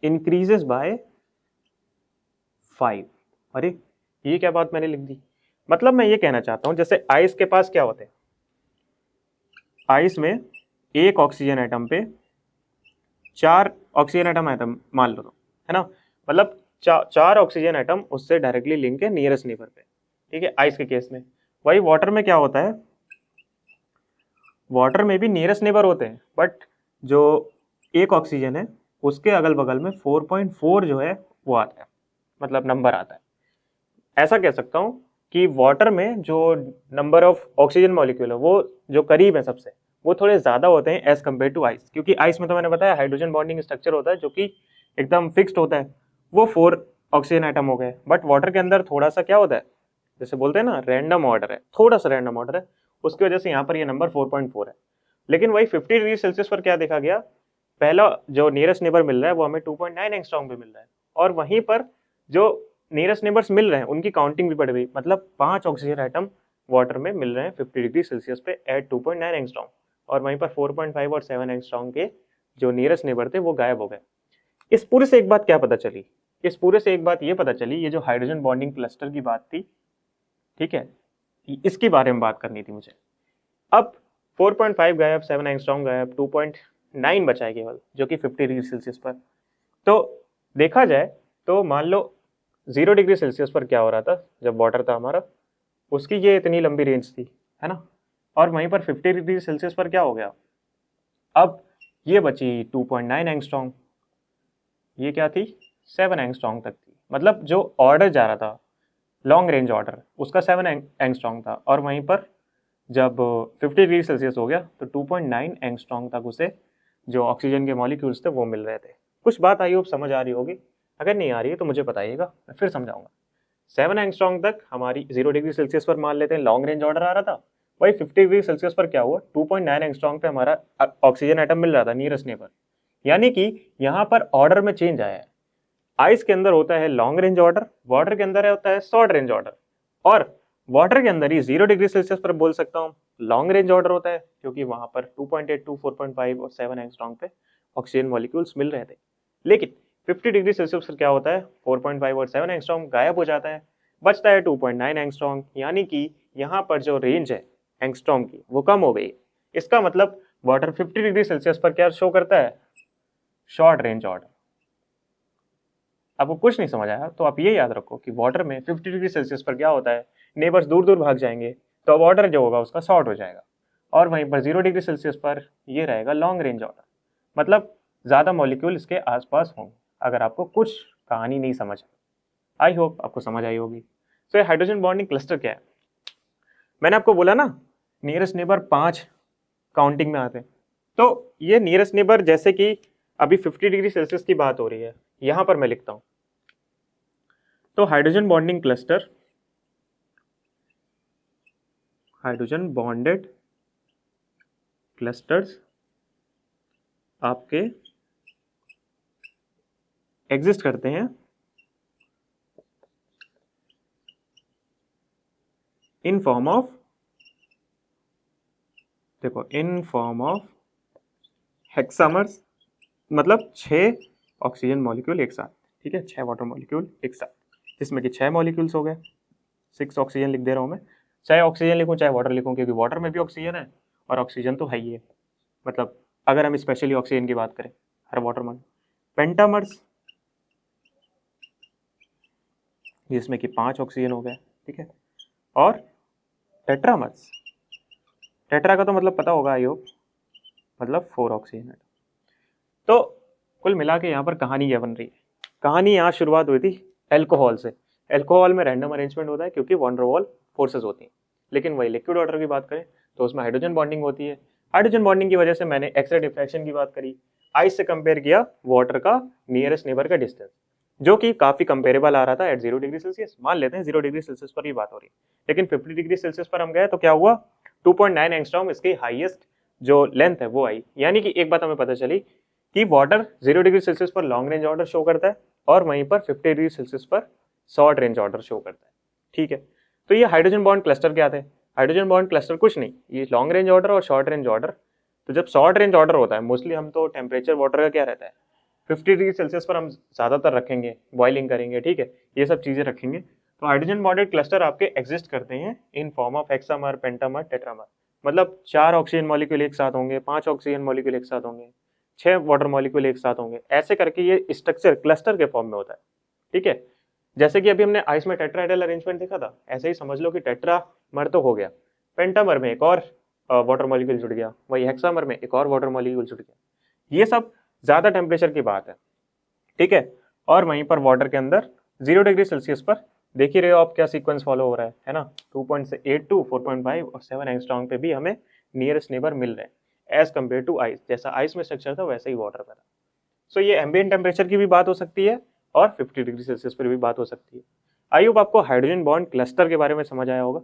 increases by 5। अरे ये क्या बात मैंने लिख दी, मतलब मैं ये कहना चाहता हूँ जैसे आइस के पास क्या होते हैं, आइस में एक ऑक्सीजन एटम पे 4 ऑक्सीजन एटम मान लो, तो है ना, मतलब 4 ऑक्सीजन एटम उससे डायरेक्टली लिंक है नियरेस्ट नेबर पे, ठीक है, आइस के केस में। वही वाटर में क्या होता है, वाटर में भी नियरेस्ट नेबर होते हैं, बट जो एक ऑक्सीजन है उसके अगल बगल में 4.4 जो है वो आता है, मतलब नंबर आता है। ऐसा कह सकता हूँ कि वाटर में जो नंबर ऑफ ऑक्सीजन मॉलिक्यूल है वो जो करीब है सबसे, वो थोड़े ज़्यादा होते हैं एज कम्पेयर टू आइस, क्योंकि आइस में तो मैंने बताया हाइड्रोजन बॉन्डिंग स्ट्रक्चर होता है जो कि एकदम फिक्स्ड होता है, वो 4 ऑक्सीजन आइटम हो गए। बट वाटर के अंदर थोड़ा सा क्या होता है, जैसे बोलते हैं ना रैंडम ऑर्डर है, थोड़ा सा रैंडम ऑर्डर है, उसकी वजह से यहाँ पर ये नंबर 4.4 है। लेकिन वही 50 डिग्री सेल्सियस पर क्या देखा गया, पहला जो नियरेस्ट नेबर मिल रहा है वो हमें 2.9 एंगस्ट्रॉम पे मिल रहा है, और वहीं पर जो नियरेस्ट नेबर्स मिल रहे हैं उनकी काउंटिंग भी बढ़ गई, मतलब 5 ऑक्सीजन आइटम वाटर में मिल रहे हैं 50 डिग्री सेल्सियस पे एट 2.9 एंगस्ट्रॉम, और वहीं पर 4.5 और 7 एंगस्ट्रॉम के जो नियरेस्ट नेबर थे वो गायब हो गए। इस पूरे से एक बात क्या पता चली, इस पूरे से एक बात ये पता चली, ये जो हाइड्रोजन बॉन्डिंग क्लस्टर की बात थी, ठीक है, इसके बारे में बात करनी थी मुझे। अब 4.5 गायब, 7 एंगस्ट्रॉम गायब, 2.9 बचा है केवल, जो कि 50 डिग्री सेल्सियस पर। तो देखा जाए तो मान लो 0 डिग्री सेल्सियस पर क्या हो रहा था जब वाटर था हमारा, उसकी ये इतनी लंबी रेंज थी, है ना, और वहीं पर 50 डिग्री सेल्सियस पर क्या हो गया, अब ये बची 2.9 एंगस्ट्रॉम, ये क्या थी 7 एंगस्ट्रॉम तक थी, मतलब जो ऑर्डर जा रहा था लॉन्ग रेंज ऑर्डर उसका 7 एंगस्ट्रॉम था, और वहीं पर जब 50 डिग्री सेल्सियस हो गया तो 2.9 एंगस्ट्रॉम तक उसे जो ऑक्सीजन के मॉलिक्यूल्स थे वो मिल रहे थे। कुछ बात आई होप समझ आ रही होगी, अगर नहीं आ रही है तो मुझे बताइएगा, मैं फिर समझाऊंगा। 7 एंगस्ट्रॉम तक हमारी 0 डिग्री सेल्सियस पर मान लेते हैं लॉन्ग रेंज ऑर्डर आ रहा था, वही 50 डिग्री सेल्सियस पर क्या हुआ, 2.9 एंगस्ट्रॉम पे हमारा ऑक्सीजन एटम मिल रहा था नियरेस्ट नेबर, यानी कि यहाँ पर ऑर्डर में चेंज आया है। आइस के अंदर होता है लॉन्ग रेंज ऑर्डर, वाटर के अंदर होता है शॉर्ट रेंज ऑर्डर, और वाटर के अंदर ही 0 डिग्री सेल्सियस पर बोल सकता हूँ लॉन्ग रेंज ऑर्डर होता है, क्योंकि वहां पर 2.8 टू 4.5 और 7 एंगस्ट्रॉम पे ऑक्सीजन मॉलिक्यूल्स मिल रहे थे। लेकिन 50 डिग्री सेल्सियस पर क्या होता है, 4.5 और 7 एंगस्ट्रॉम गायब हो जाता है, बचता है 2.9 एंगस्ट्रॉम, यानी कि यहाँ पर जो रेंज है एंगस्ट्रॉम की वो कम हो गई। इसका मतलब वाटर 50 डिग्री सेल्सियस पर क्या शो करता है, शॉर्ट रेंज ऑर्डर। आपको कुछ नहीं समझ आया तो आप ये याद रखो कि वाटर में 50 डिग्री सेल्सियस पर क्या होता है, नेबर्स दूर दूर भाग जाएंगे, तो अब ऑर्डर जो होगा उसका शॉर्ट हो जाएगा, और वहीं पर 0 डिग्री सेल्सियस पर ये रहेगा लॉन्ग रेंज ऑर्डर, मतलब ज़्यादा मॉलिक्यूल इसके आसपास होंगे। अगर आपको कुछ कहानी नहीं समझ आई होप आपको समझ आई होगी। तो ये हाइड्रोजन बॉन्डिंग क्लस्टर क्या है, मैंने आपको बोला ना नियरेस्ट नेबर 5 काउंटिंग में आते हैं, तो ये नियरेस्ट नेबर जैसे कि अभी 50 डिग्री सेल्सियस की बात हो रही है, यहाँ पर मैं लिखता हूँ, तो hydrogen bonding cluster, hydrogen bonded clusters आपके एग्जिस्ट करते हैं इन फॉर्म ऑफ, देखो इन फॉर्म ऑफ हेक्सामर्स, मतलब 6 ऑक्सीजन मॉलिक्यूल एक साथ, ठीक है, 6 वाटर मॉलिक्यूल एक साथ, जिसमें कि 6 मॉलिक्यूल्स हो गए, 6 ऑक्सीजन लिख दे रहा हूँ मैं, चाहे ऑक्सीजन लिखूँ चाहे वाटर लिखूँ, क्योंकि वाटर में भी ऑक्सीजन है और ऑक्सीजन तो है ही है, मतलब अगर हम स्पेशली ऑक्सीजन की बात करें हर वाटर में। पेंटामर्स, जिसमें कि 5 ऑक्सीजन हो गए, ठीक है, और टेट्रामर्स, टेट्रा का तो मतलब पता होगा आई होप, मतलब 4 ऑक्सीजन है। तो कुल मिला के यहाँ पर कहानी क्या बन रही है, कहानी यहाँ शुरुआत हुई थी एल्कोहल से। एल्कोहल में रैंडम अरेंजमेंट होता है क्योंकि वन वॉल फोर्सेस होती हैं, लेकिन वही लिक्विड वाटर की बात करें तो उसमें हाइड्रोजन बॉन्डिंग होती है। हाइड्रोजन बॉन्डिंग की वजह से मैंने एक्सरे डिफ्रैक्शन की बात करी, आइस से कंपेयर किया वाटर का नियरेस्ट नेबर का डिस्टेंस, जो कि काफी कंपेरेबल आ रहा था एट 0 डिग्री सेल्सियस, मान लेते हैं 0 डिग्री सेल्सियस पर ही बात हो रही है, लेकिन 50 डिग्री सेल्सियस पर हम गए तो क्या हुआ, 2.9 एंगस्ट्रॉम इसकी हाईएस्ट जो लेंथ है वो आई, यानी कि एक बात हमें पता चली कि वाटर 0 डिग्री सेल्सियस पर लॉन्ग रेंज ऑर्डर शो करता है और वहीं पर 50 डिग्री सेल्सियस पर शॉर्ट रेंज ऑर्डर शो करता है, ठीक है। तो ये हाइड्रोजन बॉन्ड क्लस्टर क्या थे, हाइड्रोजन बॉन्ड क्लस्टर कुछ नहीं, ये लॉन्ग रेंज ऑर्डर और शॉर्ट रेंज ऑर्डर। तो जब शॉर्ट रेंज ऑर्डर होता है मोस्टली हम तो टेम्परेचर वाटर का क्या रहता है 50 डिग्री सेल्सियस पर हम ज़्यादातर रखेंगे, बॉइलिंग करेंगे, ठीक है, ये सब चीज़ें रखेंगे। तो हाइड्रोजन बॉन्डेड क्लस्टर आपके एग्जिस्ट करते हैं in form of हेक्सामर, pentamer, tetramer. मतलब 4 ऑक्सीजन मॉलिक्यूल एक साथ होंगे, 5 ऑक्सीजन मॉलिक्यूल एक साथ होंगे, 6 वाटर मॉलिक्यूल एक साथ होंगे, ऐसे करके ये स्ट्रक्चर क्लस्टर के फॉर्म में होता है। ठीक है, जैसे कि अभी हमने आइस में टेट्राहेड्रल अरेंजमेंट देखा था, ऐसे ही समझ लो कि टेट्रामर तो हो गया, पेंटामर में एक और वाटर मॉलिक्यूल जुड़ गया, वही हेक्सामर में एक और वाटर मॉलिक्यूल जुड़ गया। ये सब ज्यादा टेम्परेचर की बात है। ठीक है, और वहीं पर वाटर के अंदर 0 डिग्री सेल्सियस पर देख ही रहे हो आप क्या सीक्वेंस फॉलो हो रहा है ना। 2.82, 4.5 और 7 एंगस्ट्रॉम पे भी हमें नियरेस्ट नेबर मिल रहे हैं एज कम्पेयर टू आइस। जैसा आइस में स्ट्रक्चर था वैसे ही वाटर में था। सो ये एम्बिएंट टेम्परेचर की भी बात हो सकती है और 50 डिग्री सेल्सियस पर भी बात हो सकती है। आई होप आपको हाइड्रोजन बॉन्ड क्लस्टर के बारे में समझ आया होगा।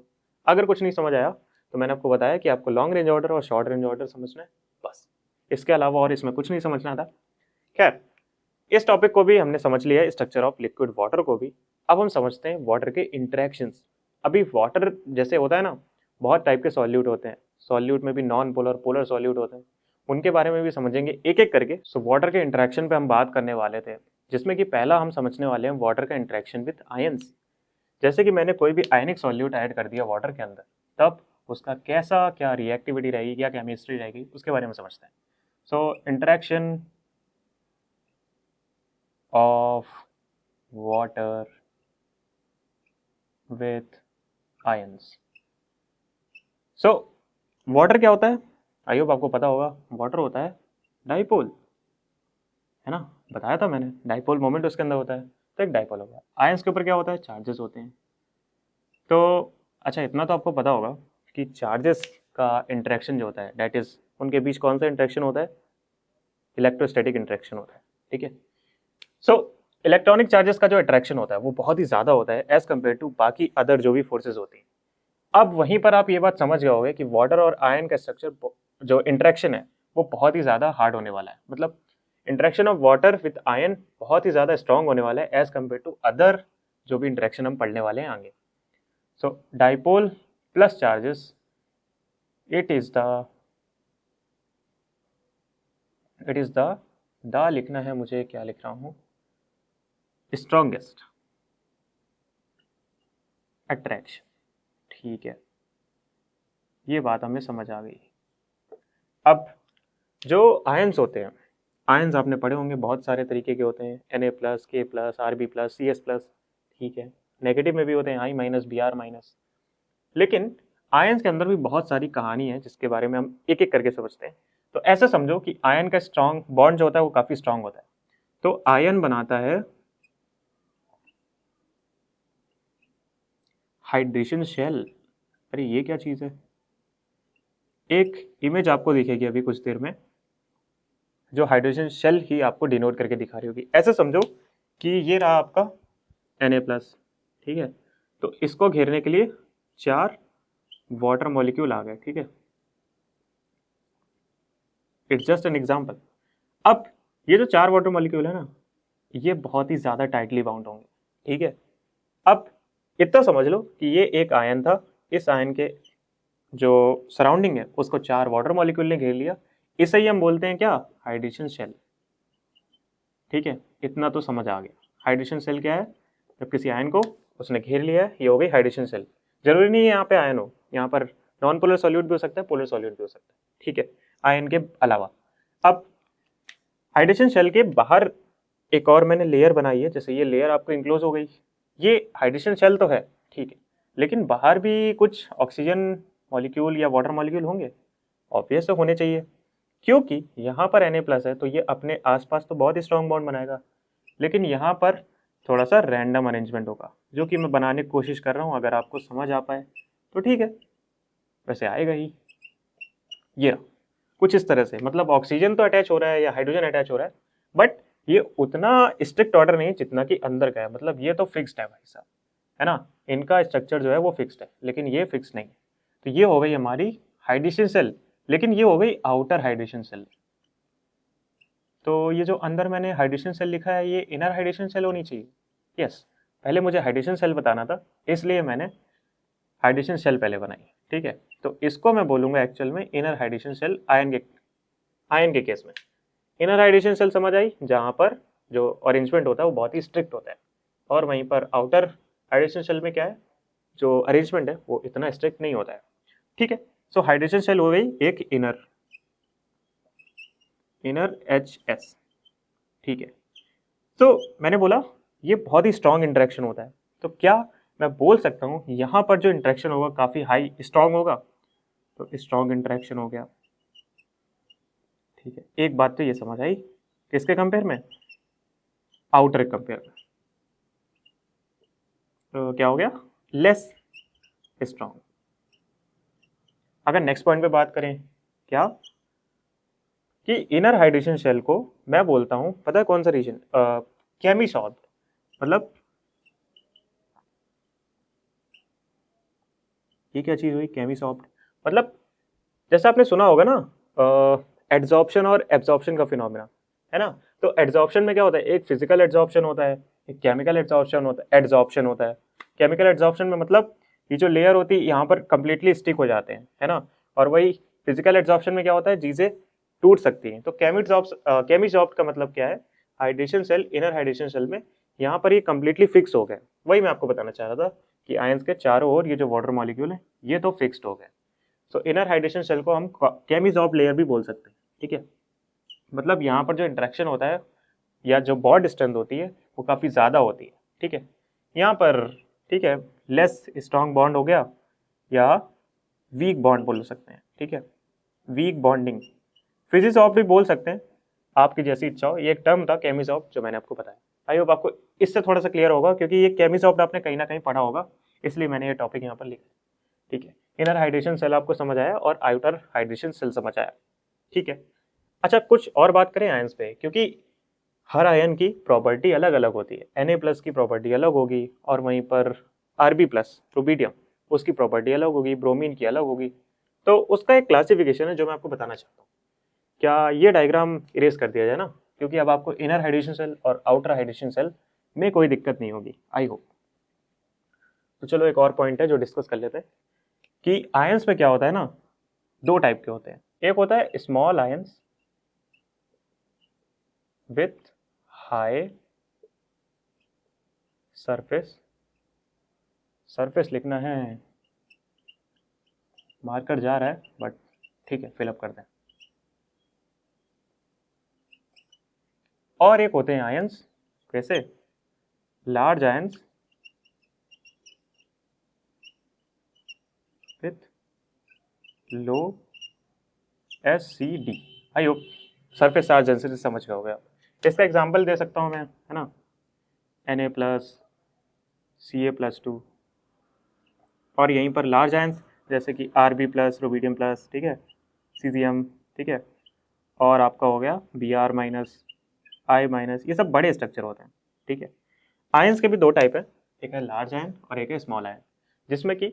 अगर कुछ नहीं समझ आया तो मैंने आपको बताया कि आपको लॉन्ग रेंज ऑर्डर और शॉर्ट रेंज ऑर्डर समझना है, बस। इसके अलावा और इसमें कुछ नहीं समझना था। खैर, इस टॉपिक को भी हमने समझ लिया है, स्ट्रक्चर ऑफ लिक्विड वाटर को भी। अब हम समझते हैं वाटर के इंटरेक्शंस। अभी वाटर जैसे होता है ना, बहुत टाइप के सॉल्यूट होते हैं, सॉल्यूट में भी नॉन पोलर, पोलर सॉल्यूट होते हैं, उनके बारे में भी समझेंगे एक एक करके। सो वाटर के इंटरेक्शन पे हम बात करने वाले थे, जिसमें कि पहला हम समझने वाले हैं वाटर का इंटरेक्शन विद आयंस। जैसे कि मैंने कोई भी आयनिक सॉल्यूट ऐड कर दिया वाटर के अंदर, तब उसका कैसा क्या रिएक्टिविटी रहेगी, क्या केमिस्ट्री रहेगी, उसके बारे में समझते हैं। So interaction of water with ions। so water क्या होता है? आई होप आपको पता होगा। वाटर होता है डाइपोल, है ना, बताया था मैंने, डाइपोल मोमेंट उसके अंदर होता है, तो एक डाइपोल होगा। आयंस के ऊपर क्या होता है? चार्जेस होते हैं। तो अच्छा, इतना तो आपको पता होगा कि चार्जेस का इंटरेक्शन जो होता है, डेट इज उनके बीच कौन सा इंटरेक्शन होता है? इलेक्ट्रोस्टैटिक इंटरेक्शन होता है। ठीक है, सो इलेक्ट्रॉनिक चार्जेस का जो अट्रैक्शन होता है वो बहुत ही ज्यादा होता है एज कम्पेयर टू बाकी अदर जो भी फोर्सेज होती हैं। अब वहीं पर आप ये बात समझ गए होंगे कि वाटर और आयन का स्ट्रक्चर जो इंटरेक्शन है वो बहुत ही ज्यादा हार्ड होने वाला है। मतलब interaction of water with ion बहुत ही ज्यादा स्ट्रॉन्ग होने वाला है एज कम्पेयर टू अदर जो भी इंटरेक्शन हम पढ़ने वाले हैं आगे। So dipole plus charges, it is the लिखना है मुझे, क्या लिख रहा हूं, स्ट्रॉन्गेस्ट अट्रैक्शन। ठीक है, ये बात हमें समझ आ गई। अब जो आयंस होते हैं, आयंस आपने पढ़े होंगे, बहुत सारे तरीके के होते हैं, Na plus, K plus, Rb plus, Cs plus. ठीक है, नेगेटिव में भी होते हैं I माइनस, Br माइनस। लेकिन आयंस के अंदर भी बहुत सारी कहानी है जिसके बारे में हम एक एक करके समझते हैं। तो ऐसा समझो कि आयन का स्ट्रॉन्ग बॉन्ड जो होता है वो काफी स्ट्रॉन्ग होता है। तो आयन बनाता है हाइड्रेशन शेल। अरे ये क्या चीज है? एक इमेज आपको दिखेगी अभी कुछ देर में, जो हाइड्रोजन शेल ही आपको डिनोट करके दिखा रही होगी। ऐसे समझो कि ये रहा आपका Na प्लस। ठीक है, तो इसको घेरने के लिए 4 वाटर मॉलिक्यूल आ गए। ठीक है, इट्स जस्ट एन एग्जाम्पल। अब ये जो 4 वाटर मॉलिक्यूल है ना, ये बहुत ही ज्यादा टाइटली बाउंड होंगे। ठीक है, अब इतना समझ लो कि ये एक आयन था, इस आयन के जो सराउंडिंग है उसको 4 वाटर मॉलिक्यूल ने घेर लिया। इसे ही हम बोलते हैं क्या? Hydration shell. ठीक है, इतना तो समझ आ गया। हाइड्रेशन सेल क्या है? जब किसी आयन को उसने घेर लिया है, ये हो गई हाइड्रेशन सेल। जरूरी नहीं है यहाँ पे आयन हो, यहाँ पर नॉन पोलर सॉल्यूट भी हो सकता है, पोलर सॉल्यूट भी हो सकता है। ठीक है, आयन के अलावा। अब हाइड्रेशन शेल के बाहर एक और मैंने लेयर बनाई है, जैसे ये लेयर आपको इनक्लोज हो गई, ये हाइड्रेशन शेल तो है। ठीक है, लेकिन बाहर भी कुछ ऑक्सीजन मॉलिक्यूल या वाटर मॉलिक्यूल होंगे, ऑब्वियस होने चाहिए, क्योंकि यहाँ पर Na प्लस है तो ये अपने आसपास तो बहुत ही स्ट्रॉन्ग बॉन्ड बनाएगा, लेकिन यहाँ पर थोड़ा सा रैंडम अरेंजमेंट होगा, जो कि मैं बनाने की कोशिश कर रहा हूँ। अगर आपको समझ आ पाए तो ठीक है, वैसे आएगा ही। ये रहा कुछ इस तरह से, मतलब ऑक्सीजन तो अटैच हो रहा है या हाइड्रोजन अटैच हो रहा है, बट ये उतना स्ट्रिक्ट ऑर्डर नहीं जितना कि अंदर का है। मतलब ये तो फिक्स्ड है भाई साहब, है ना, इनका स्ट्रक्चर जो है वो फिक्स्ड है, लेकिन ये फिक्स नहीं है। तो ये हो गई हमारी हाइड्रेशन सेल, लेकिन ये हो गई आउटर हाइड्रेशन सेल। तो ये जो अंदर मैंने हाइड्रेशन सेल लिखा है, ये इनर हाइड्रेशन सेल होनी चाहिए। यस, पहले मुझे हाइड्रेशन सेल बताना था, इसलिए मैंने हाइड्रेशन सेल पहले बनाई। ठीक है, तो इसको मैं बोलूंगा एक्चुअल में इनर हाइड्रेशन सेल। आयन के केस में इनर हाइड्रेशन सेल समझ आई, जहां पर जो अरेंजमेंट होता है वो बहुत ही स्ट्रिक्ट होता है, और वहीं पर आउटर हाइड्रेशन शेल में क्या है, जो अरेंजमेंट है वो इतना स्ट्रिक्ट नहीं होता है, ठीक है। सो हाइड्रेशन शेल हो गई एक इनर HS, ठीक है। तो मैंने बोला ये बहुत ही स्ट्रॉन्ग इंटरेक्शन होता है, तो क्या मैं बोल सकता हूँ यहाँ पर जो इंटरेक्शन होगा काफ़ी हाई स्ट्रॉन्ग होगा, तो स्ट्रॉन्ग इंटरेक्शन हो गया, ठीक है। एक बात तो ये समझ आई, किसके कंपेयर में, आउटर कंपेयर में, तो क्या हो गया, लेस स्ट्रॉन्ग। अगर नेक्स्ट पॉइंट पे बात करें, क्या कि इनर हाइड्रेशन शेल को मैं बोलता हूँ, पता है कौन सा रीजन, केमिसॉल्ट, मतलब ये क्या चीज़ हुई, केमिसॉल्ट, मतलब जैसे आपने सुना होगा ना एड्सॉर्प्शन और एब्जॉर्प्शन का फिनोमेना, है ना। तो एड्सॉर्प्शन में क्या होता है, एक फिजिकल एड्सॉर्प्शन होता है, एक केमिकल एड्सॉर्प्शन होता है, एड्सॉर्प्शन होता है। केमिकल एड्सॉर्प्शन में मतलब ये जो लेयर होती है यहाँ पर कंप्लीटली स्टिक हो जाते हैं, है ना। और वही फिजिकल एड्सॉर्प्शन में क्या होता है, चीज़ें टूट सकती हैं। तो केमिसॉल्ट का मतलब क्या है, hydration shell, inner hydration shell में यहाँ पर ये कंप्लीटली फिक्स हो गए। वही मैं आपको बताना चाह रहा था कि आयंस के चारों ओर ये जो वाटर मॉलिक्यूल है ये तो फिक्स्ड हो गए। सो इनर हाइड्रेशन सेल को हम केमिसॉल्ट लेयर भी बोल सकते हैं, ठीक है। मतलब यहाँ पर जो इंटरेक्शन होता है या जो बॉन्ड स्ट्रेंथ होती है वो काफ़ी ज़्यादा होती है, ठीक है। यहाँ पर ठीक है, लेस स्ट्रॉन्ग बॉन्ड हो गया या वीक बॉन्ड बोल सकते हैं, ठीक है, वीक बॉन्डिंग, फिजिसॉफ्ट भी बोल सकते हैं, आपकी जैसी इच्छा हो। ये एक टर्म था केमिसॉफ्ट जो मैंने आपको बताया। आई होप आपको इससे थोड़ा सा क्लियर होगा, क्योंकि ये केमिसॉफ्ट आपने कहीं ना कहीं पढ़ा होगा, इसलिए मैंने ये टॉपिक यहाँ पर लिखा, ठीक है। इनर हाइड्रेशन सेल आपको समझ आया और आउटर हाइड्रेशन सेल समझ आया, ठीक है। अच्छा, कुछ और बात करें आयंस पे, क्योंकि हर आयन की प्रॉपर्टी अलग अलग होती है। Na+ की प्रॉपर्टी अलग होगी और वहीं पर Rb+ रुबीडियम उसकी प्रॉपर्टी अलग होगी, ब्रोमीन की अलग होगी। तो उसका एक क्लासिफिकेशन है जो मैं आपको बताना चाहता हूँ। क्या ये डायग्राम इरेज कर दिया जाए ना, क्योंकि अब आपको इनर हाइड्रेशन सेल और आउटर हाइड्रेशन सेल में कोई दिक्कत नहीं होगी, आई होप। तो चलो एक और पॉइंट है जो डिस्कस कर लेते हैं कि आयंस में क्या होता है ना, दो टाइप के होते हैं। एक होता है small ions with high surface लिखना है, मार्कर जा रहा है बट ठीक है, फिलअप करते हैं। और एक होते हैं आयंस कैसे, large ions with low SCD। I hope surface charge density समझ गए होगे आप। इसका एग्जांपल दे सकता हूँ मैं, है ना, Na+, Ca+2। और यहीं पर लार्ज आयंस जैसे कि Rb+, रुबीडियम+, ठीक है, सीजियम, ठीक है, और आपका हो गया Br-, I-, ये सब बड़े स्ट्रक्चर होते हैं, ठीक है। आयंस के भी दो टाइप है, एक है लार्ज आयन और एक है स्मॉल आयन, जिसमें कि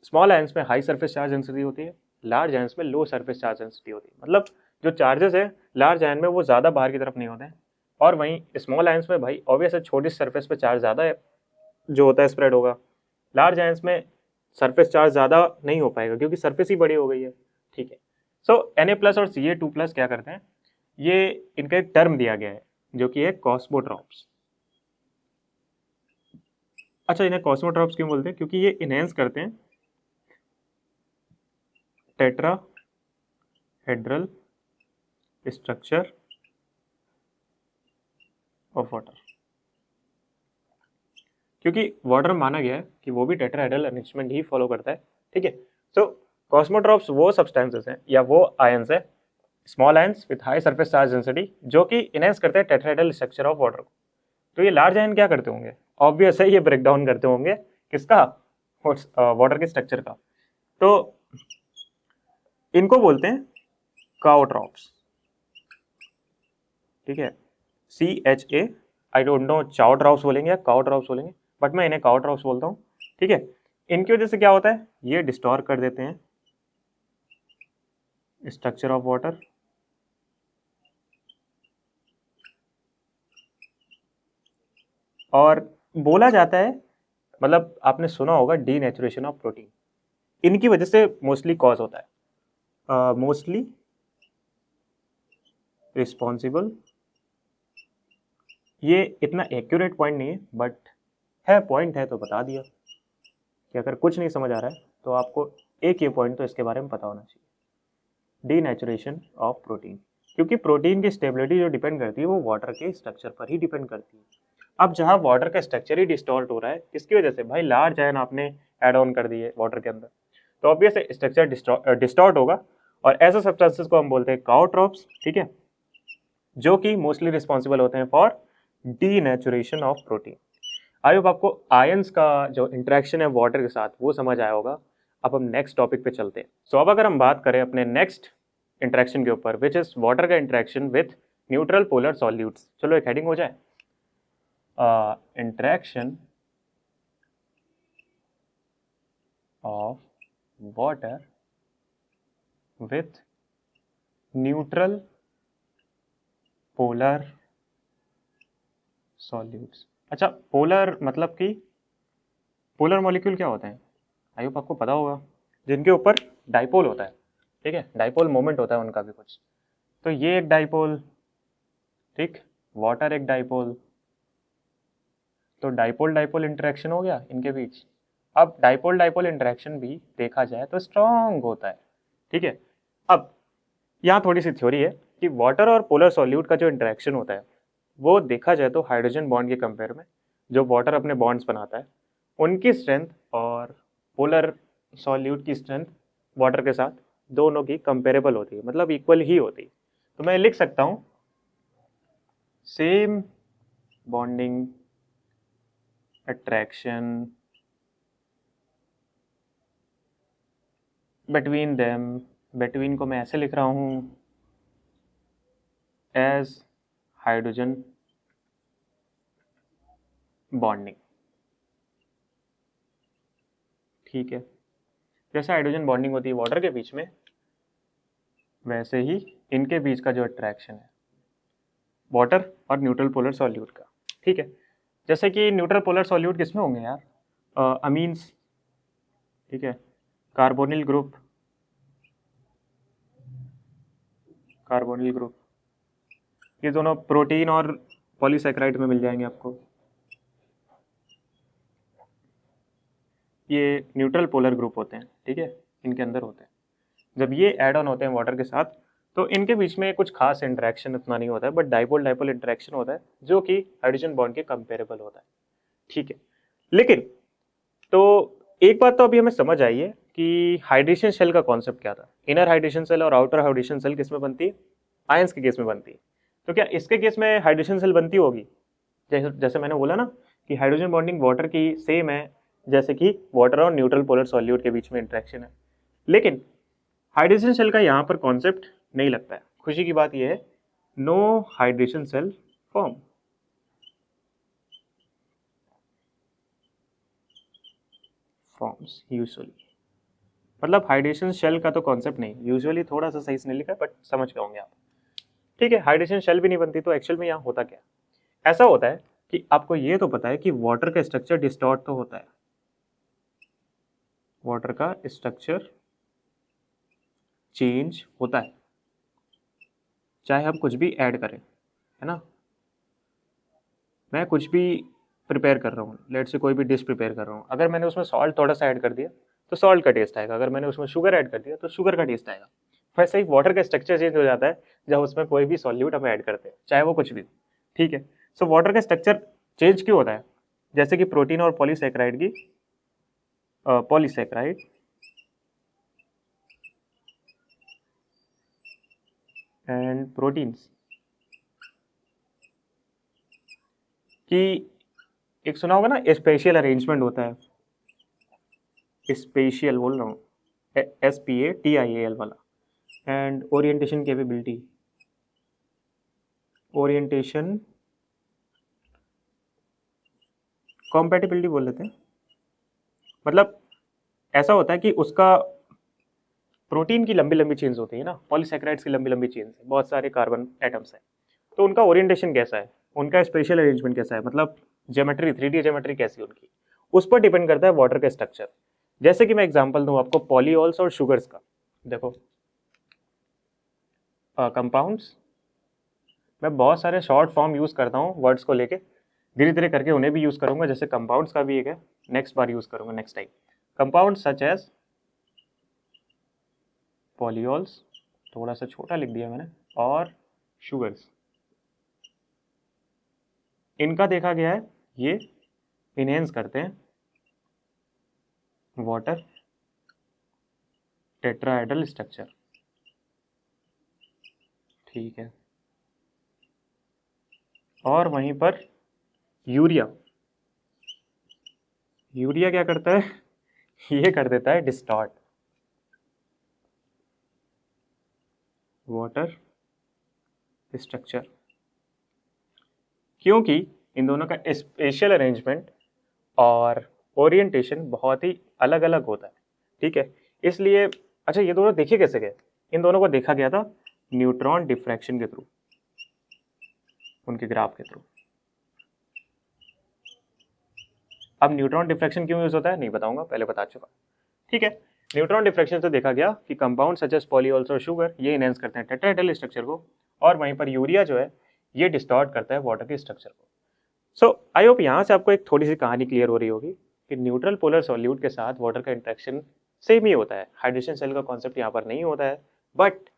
स्मॉल आयंस में हाई सरफेस चार्ज डेंसिटी होती है, लार्ज आयंस में लो सरफेस चार्ज डेंसिटी होती है। मतलब जो चार्जेस है लार्ज आयन में वो ज़्यादा बाहर की तरफ नहीं होते हैं, और वहीं स्मॉल आयंस में भाई ऑब्वियस है छोटी सरफेस पे चार्ज ज़्यादा है जो होता है स्प्रेड होगा। लार्ज आयंस में सरफेस चार्ज ज़्यादा नहीं हो पाएगा क्योंकि सरफेस ही बड़ी हो गई है, ठीक है। सो Na+ और Ca2+ क्या करते हैं, ये इनका एक टर्म दिया गया है जो कि है कॉस्मोट्रॉप्स। अच्छा, इन्हें कॉस्मोट्रॉप्स क्यों बोलते हैं, क्योंकि ये इनहेंस करते हैं टेट्राहेड्रल स्ट्रक्चर ऑफ वाटर, क्योंकि वाटर माना गया है कि वो भी टेट्राहेड्रल अरेंजमेंट ही फॉलो करता है, ठीक है। सो कॉस्मोट्रॉप्स वो सब्सटेंसेस हैं या वो आयंस है, small ions with high surface charge density, जो कि इनहेंस करते हैं टेट्राहेड्रल स्ट्रक्चर ऑफ वाटर को। तो ये लार्ज आयन क्या करते होंगे, ऑब्वियस है ये ब्रेक डाउन करते होंगे किसका, वाटर के स्ट्रक्चर का। तो इनको बोलते हैं काओट्रॉप्स, ठीक है, CHA। आई डोंट नो चाओट्रॉप्स बोलेंगे या काओट्रॉप्स बोलेंगे, बट मैं इन्हें काओट्रॉप्स बोलता हूँ, ठीक है। इनकी वजह से क्या होता है, ये डिस्टॉर्ट कर देते हैं स्ट्रक्चर ऑफ वाटर, और बोला जाता है, मतलब आपने सुना होगा डीनेचुरेशन ऑफ प्रोटीन, इनकी वजह से मोस्टली कॉज होता है, मोस्टली रिस्पॉन्सिबल। ये इतना एक्यूरेट पॉइंट नहीं है बट है, पॉइंट है तो बता दिया कि अगर कुछ नहीं समझ आ रहा है तो आपको एक ये पॉइंट तो इसके बारे में पता होना चाहिए, डीनेचुरेशन ऑफ प्रोटीन। क्योंकि प्रोटीन की स्टेबिलिटी जो डिपेंड करती है वो वाटर के स्ट्रक्चर पर ही डिपेंड करती है। अब जहाँ वाटर का स्ट्रक्चर ही डिस्टॉर्ट हो रहा है, किसकी वजह से? भाई लार्ज आयन आपने ऐड ऑन कर दिए वाटर के अंदर, तो ऑब्वियस स्ट्रक्चर डिस्टॉर्ट होगा। और ऐसे सब्सटेंसेस को हम बोलते हैं काओट्रॉप्स, ठीक है, जो कि मोस्टली रिस्पॉन्सिबल होते हैं for denaturation of protein. I hope आपको आयंस का जो इंटरेक्शन है वाटर के साथ वो समझ आया होगा। अब हम नेक्स्ट टॉपिक पे चलते हैं। सो अब अगर हम बात करें अपने नेक्स्ट इंटरेक्शन के ऊपर, विच इज वाटर का interaction with neutral polar solutes. चलो एक हेडिंग हो जाए, interaction of water with neutral polar solutes. अच्छा, पोलर मतलब कि पोलर मॉलिक्यूल क्या होते हैं? आई होप आपको पता होगा, जिनके ऊपर डाइपोल होता है, ठीक है, डाइपोल मोमेंट होता है उनका भी कुछ। तो ये एक डाइपोल, ठीक, वाटर एक डाइपोल, तो डाइपोल डाइपोल इंटरेक्शन हो गया इनके बीच। अब डाइपोल डाइपोल इंटरेक्शन भी देखा जाए तो स्ट्रॉन्ग होता है, ठीक है। अब यहाँ थोड़ी सी थ्योरी है कि वाटर और पोलर सॉल्यूट का जो इंटरेक्शन होता है वो देखा जाए तो हाइड्रोजन बॉन्ड के कंपेयर में जो वाटर अपने बॉन्ड्स बनाता है उनकी स्ट्रेंथ और पोलर सॉल्यूट की स्ट्रेंथ वाटर के साथ दोनों की कंपेरेबल होती है, मतलब इक्वल ही होती है। तो मैं लिख सकता हूँ same bonding attraction between them, between को मैं ऐसे लिख रहा हूँ एज हाइड्रोजन बॉन्डिंग, ठीक है। जैसे हाइड्रोजन बॉन्डिंग होती है वाटर के बीच में, वैसे ही इनके बीच का जो अट्रैक्शन है वाटर और न्यूट्रल पोलर सॉल्यूट का, ठीक है। जैसे कि न्यूट्रल पोलर सॉल्यूट किसमें होंगे यार? अमीन्स, ठीक है, कार्बोनिल ग्रुप, कार्बोनिल ग्रुप, ये दोनों प्रोटीन और पॉलीसैकेराइड में मिल जाएंगे आपको। ये न्यूट्रल पोलर ग्रुप होते हैं, ठीक है, इनके अंदर होते हैं। जब ये ऐड ऑन होते हैं वाटर के साथ तो इनके बीच में कुछ खास इंटरेक्शन इतना नहीं होता है, बट डाइपोल डाइपोल इंटरेक्शन होता है जो कि हाइड्रोजन बॉन्ड के कंपेरेबल होता है, ठीक है। लेकिन तो एक बात तो अभी हमें समझ आई है कि हाइड्रेशन शेल का कॉन्सेप्ट क्या था। इनर हाइड्रेशन सेल और आउटर हाइड्रेशन सेल किस में बनती है? आयंस के केस में बनती है। तो क्या इसके केस में हाइड्रेशन सेल बनती होगी? जैसे जैसे मैंने बोला ना कि हाइड्रोजन बॉन्डिंग वाटर की सेम है जैसे कि वाटर और न्यूट्रल पोलर सॉल्यूट के बीच में इंटरेक्शन है, लेकिन हाइड्रेशन सेल का यहाँ पर कॉन्सेप्ट नहीं लगता है। खुशी की बात यह है, no hydration shell form. Forms usually, मतलब हाइड्रेशन शेल का तो कॉन्सेप्ट नहीं, यूजुअली थोड़ा सा सही से नहीं लिखा बट समझ गए होंगे आप, ठीक है। हाइड्रेशन शेल भी नहीं बनती, तो एक्चुअल में यहाँ होता क्या? ऐसा होता है कि आपको ये तो पता है कि वाटर का स्ट्रक्चर डिस्टॉर्ट तो होता है, वाटर का स्ट्रक्चर चेंज होता है चाहे हम कुछ भी ऐड करें, है ना। मैं कुछ भी प्रिपेयर कर रहा हूँ, लेट से कोई भी डिश प्रिपेयर कर रहा हूँ, अगर मैंने उसमें सॉल्ट थोड़ा सा ऐड कर दिया तो सॉल्ट का टेस्ट आएगा, अगर मैंने उसमें शुगर ऐड कर दिया तो शुगर का टेस्ट आएगा। वैसे ही वाटर का स्ट्रक्चर चेंज हो जाता है जब उसमें कोई भी सॉल्यूट हम ऐड करते हैं, चाहे वो कुछ भी, ठीक है। सो वाटर का स्ट्रक्चर चेंज क्यों होता है? जैसे कि प्रोटीन और पॉलीसैकेराइड की पॉलीसैकेराइड एंड प्रोटीन्स की एक सुना होगा ना, स्पेशियल अरेंजमेंट होता है, स्पेशियल बोल रहा हूँ, SPATIAL वाला। And orientation capability, orientation compatibility बोल लेते हैं। मतलब ऐसा होता है कि उसका प्रोटीन की लंबी लंबी चेन्स होती है ना, पॉलीसैकेराइड्स की लंबी लंबी चेन्स है, बहुत सारे कार्बन एटम्स हैं, तो उनका ओरिएंटेशन कैसा है, उनका स्पेशल अरेंजमेंट कैसा है, मतलब ज्योमेट्री, 3D ज्योमेट्री कैसी है उनकी, उस पर डिपेंड करता है वाटर का स्ट्रक्चर। जैसे कि मैं एग्जांपल दूं आपको पॉलीऑल्स और शुगर्स का। देखो कंपाउंड्स, मैं बहुत सारे शॉर्ट फॉर्म यूज करता हूँ वर्ड्स को लेके, धीरे धीरे करके उन्हें भी यूज़ करूँगा, जैसे कंपाउंड्स का भी एक है, नेक्स्ट बार यूज़ करूँगा next time. Compound such as polyols, थोड़ा सा छोटा लिख दिया मैंने, और शुगर्स, इनका देखा गया है ये इनहेंस करते हैं वाटर टेट्राहेड्रल स्ट्रक्चर। ठीक है, और वहीं पर यूरिया, यूरिया क्या करता है ये कर देता है डिस्टॉर्ट वाटर स्ट्रक्चर, क्योंकि इन दोनों का स्पेशल अरेंजमेंट और ओरिएंटेशन बहुत ही अलग अलग होता है। ठीक है, इसलिए अच्छा ये दोनों देखे कैसे गए, इन दोनों को देखा गया था न्यूट्रॉन डिफ्रैक्शन के थ्रू, उनके ग्राफ के थ्रू। अब न्यूट्रॉन डिफ्रैक्शन क्यों यूज होता है नहीं बताऊंगा, पहले बता चुका। ठीक है, न्यूट्रॉन डिफ्रैक्शन से देखा गया कि कंपाउंड सच एज पॉलीऑल्स और शुगर ये इनहेंस करते हैं टेट्राहेड्रल स्ट्रक्चर को, और वहीं पर यूरिया जो है ये डिस्टॉर्ट करता है वाटर के स्ट्रक्चर को। सो आई होप यहाँ से आपको एक थोड़ी सी कहानी क्लियर हो रही होगी कि न्यूट्रल पोलर सॉल्यूट के साथ वाटर का इंट्रैक्शन सेम ही होता है, हाइड्रेशन सेल का कॉन्सेप्ट यहाँ पर नहीं होता है। बट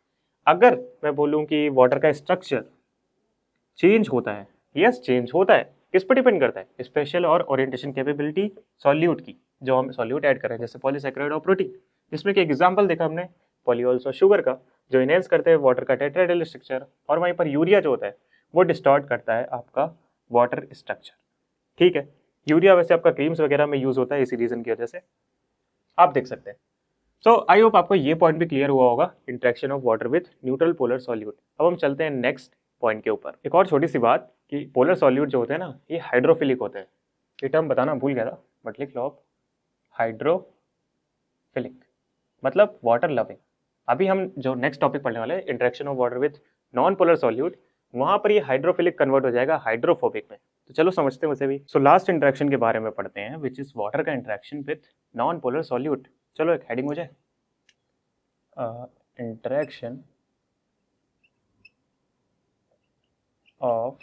अगर मैं बोलूँ कि वाटर का स्ट्रक्चर चेंज होता है, यस चेंज होता है, किस पर डिपेंड करता है, स्पेशल और ओरिएंटेशन कैपेबिलिटी सॉल्यूट की, जो हम सॉल्यूट ऐड कर रहे हैं, जैसे पॉलीसैकेराइड और प्रोटीन, जिसमें कि एग्जांपल देखा हमने पॉलीऑल्स और शुगर का, जो इनहेंस करते हैं वाटर का टेट्राहेड्रल स्ट्रक्चर, और वहीं पर यूरिया जो होता है वो डिस्टॉर्ट करता है आपका वाटर स्ट्रक्चर। ठीक है, यूरिया वैसे आपका क्रीम्स वगैरह में यूज होता है इसी रीजन की वजह से, आप देख सकते हैं। सो आई होप आपको ये पॉइंट भी क्लियर हुआ होगा, interaction of water with neutral polar solute. अब हम चलते हैं नेक्स्ट पॉइंट के ऊपर। एक और छोटी सी बात कि पोलर सॉल्यूट जो होते हैं ना ये हाइड्रोफिलिक होते हैं, ये टर्म बताना भूल गया था बट लिख लो आप, हाइड्रोफिलिक मतलब वाटर लविंग। अभी हम जो नेक्स्ट टॉपिक पढ़ने वाले हैं interaction of water with non polar solute, वहां पर ये हाइड्रोफिलिक कन्वर्ट हो जाएगा हाइड्रोफोबिक में। तो चलो समझते हैं उसे भी। सो लास्ट इंट्रैक्शन के बारे में पढ़ते हैं विच इज वाटर का interaction with non polar solute. चलो एक हेडिंग हो जाए, interaction of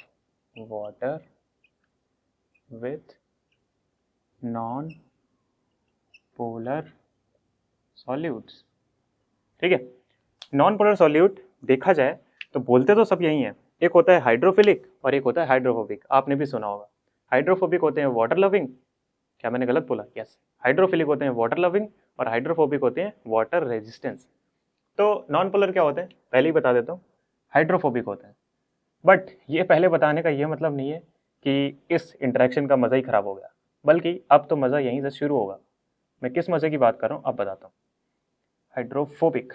water with non polar solutes. ठीक है, नॉन पोलर सॉल्यूट देखा जाए तो बोलते तो सब यही है, एक होता है हाइड्रोफिलिक और एक होता है हाइड्रोफोबिक, आपने भी सुना होगा। हाइड्रोफोबिक होते हैं वाटर लविंग, क्या मैंने गलत बोला, यस, हाइड्रोफिलिक होते हैं वाटर लविंग और हाइड्रोफोबिक होते हैं वाटर रेजिस्टेंस। तो नॉन पोलर क्या होते हैं पहले ही बता देता हूँ, हाइड्रोफोबिक होते हैं। बट ये पहले बताने का ये मतलब नहीं है कि इस इंटरेक्शन का मज़ा ही खराब हो गया, बल्कि अब तो मज़ा यहीं से शुरू होगा। मैं किस मज़े की बात कर रहा हूँ अब बताता हूँ। हाइड्रोफोबिक,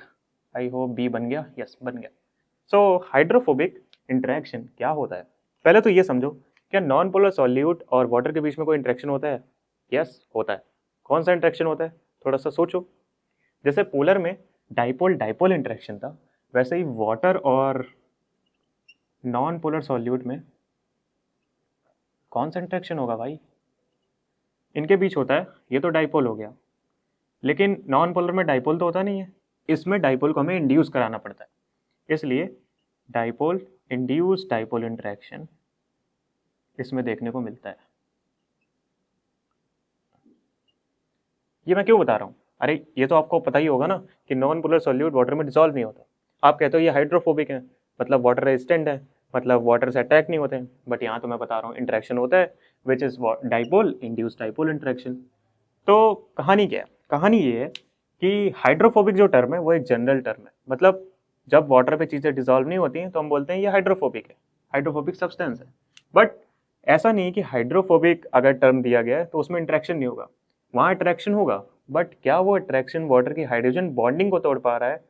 आई होप बी बन गया, यस बन गया। सो हाइड्रोफोबिक इंटरेक्शन क्या होता है, पहले तो ये समझो, क्या नॉन पोलर सॉल्यूट और वाटर के बीच में कोई इंटरेक्शन होता है? यस होता है। कौन सा इंटरेक्शन होता है, थोड़ा सा सोचो। जैसे पोलर में डाइपोल डाइपोल इंटरेक्शन था, वैसे ही वाटर और नॉन पोलर सॉल्यूट में कौन सा इंटरेक्शन होगा भाई? इनके बीच होता है, ये तो डाइपोल हो गया, लेकिन नॉन पोलर में डाइपोल तो होता नहीं है, इसमें डाइपोल को हमें इंड्यूस कराना पड़ता है, इसलिए डाइपोल इंड्यूस डाइपोल इंटरेक्शन इसमें देखने को मिलता है। ये मैं क्यों बता रहा हूँ, अरे ये तो आपको पता ही होगा ना कि नॉन पोलर सॉल्यूट वाटर में डिसॉल्व नहीं होता। आप कहते हो ये हाइड्रोफोबिक है, मतलब वाटर रेजिस्टेंट है, मतलब वाटर से अटैक नहीं होते हैं, बट यहाँ तो मैं बता रहा हूँ इंटरेक्शन होता है which is dipole induce dipole interaction. तो कहानी क्या है, कहानी ये है कि हाइड्रोफोबिक जो टर्म है वो एक जनरल टर्म है, मतलब जब वाटर पे चीज़ें डिसॉल्व नहीं होती हैं तो हम बोलते हैं ये हाइड्रोफोबिक है, हाइड्रोफोबिक सब्सटेंस है। बट ऐसा नहीं कि हाइड्रोफोबिक अगर टर्म दिया गया है तो उसमें इंटरेक्शन नहीं होगा, वहाँ अट्रैक्शन होगा, बट क्या वो अट्रैक्शन वाटर की हाइड्रोजन बॉन्डिंग को तोड़ पा रहा है,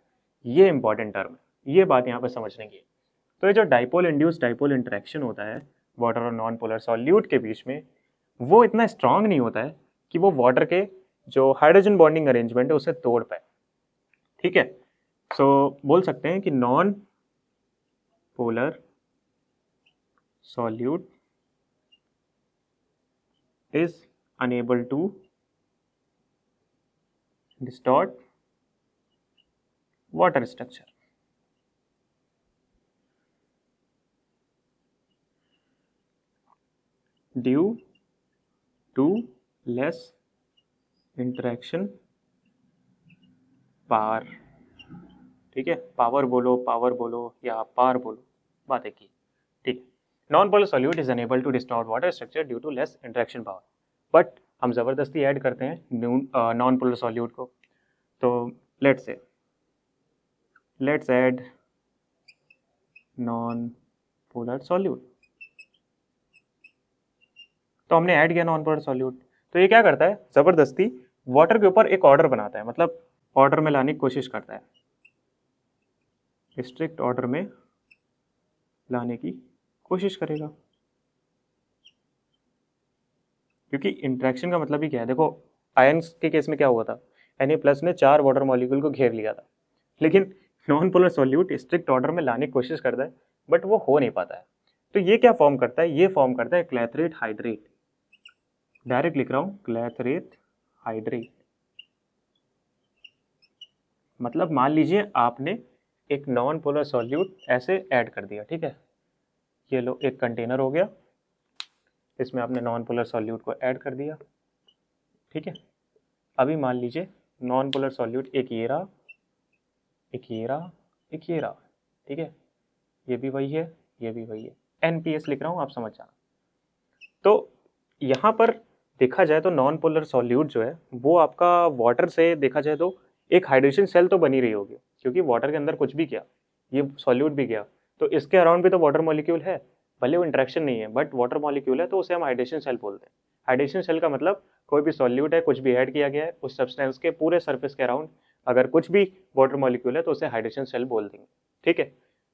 ये इंपॉर्टेंट टर्म है, ये बात यहाँ पर समझने की है। तो ये जो डाइपोल इंड्यूस डाइपोल इंटरेक्शन होता है वाटर और नॉन पोलर सॉल्यूट के बीच में, वो इतना स्ट्रांग नहीं होता है कि वो वाटर के जो हाइड्रोजन बॉन्डिंग अरेंजमेंट है उसे तोड़ पाए। ठीक है, सो बोल सकते हैं कि non polar solute is unable to distort water structure. Due to less interaction power. ठीक है, पावर बोलो या पावर बोलो, बात एक ही। ठीक है, non polar solute is unable to distort water structure due to less interaction power. But हम ज़बरदस्ती ऐड करते हैं नॉन पोलर सॉल्यूट को। तो let's add non polar solute. तो हमने ऐड किया नॉन पोलर सॉल्यूट, तो ये क्या करता है, ज़बरदस्ती वाटर के ऊपर एक ऑर्डर बनाता है, मतलब ऑर्डर में लाने की कोशिश करता है, स्ट्रिक्ट ऑर्डर में लाने की कोशिश करेगा। क्योंकि इंट्रैक्शन का मतलब ही क्या है, देखो आयंस के केस में क्या हुआ था, Na+ ने 4 वाटर मॉलिक्यूल को घेर लिया था, लेकिन non polar solute strict order में लाने की कोशिश करता है, बट वो हो नहीं पाता है। तो ये क्या फॉर्म करता है, ये फॉर्म करता है क्लैथरेट हाइड्रेट। डायरेक्ट लिख रहा हूं, क्लैथरेट हाइड्रेट। मतलब मान लीजिए आपने एक नॉन पोलर सॉल्यूट ऐसे ऐड कर दिया, ठीक है, ये लो एक कंटेनर हो गया, इसमें आपने नॉन पोलर सॉल्यूट को ऐड कर दिया। ठीक है, अभी मान लीजिए नॉन पोलर सॉल्यूट एक ये रहा, एक ये रहा, एक ये रहा। ठीक है, ये भी वही है, ये भी वही है, NPS लिख रहा हूँ, आप समझ जाना। तो यहाँ पर देखा जाए तो नॉन पोलर सॉल्यूट जो है वो आपका वाटर से देखा जाए तो एक हाइड्रेशन सेल तो बनी रही होगी, क्योंकि वाटर के अंदर कुछ भी किया, ये सॉल्यूट भी गया, तो इसके अराउंड भी तो वाटर मॉलिक्यूल है, भले वो इंट्रैक्शन नहीं है बट वाटर मॉलिक्यूल है, तो उसे हम हाइड्रेशन सेल बोलते हैं। हाइड्रेशन सेल का मतलब कोई भी सॉल्यूट है, कुछ भी ऐड किया गया है, उस सब्सटेंस के पूरे सरफेस के अराउंड अगर कुछ भी वाटर मॉलिक्यूल है तो उसे हाइड्रेशन सेल बोल देंगे। ठीक है,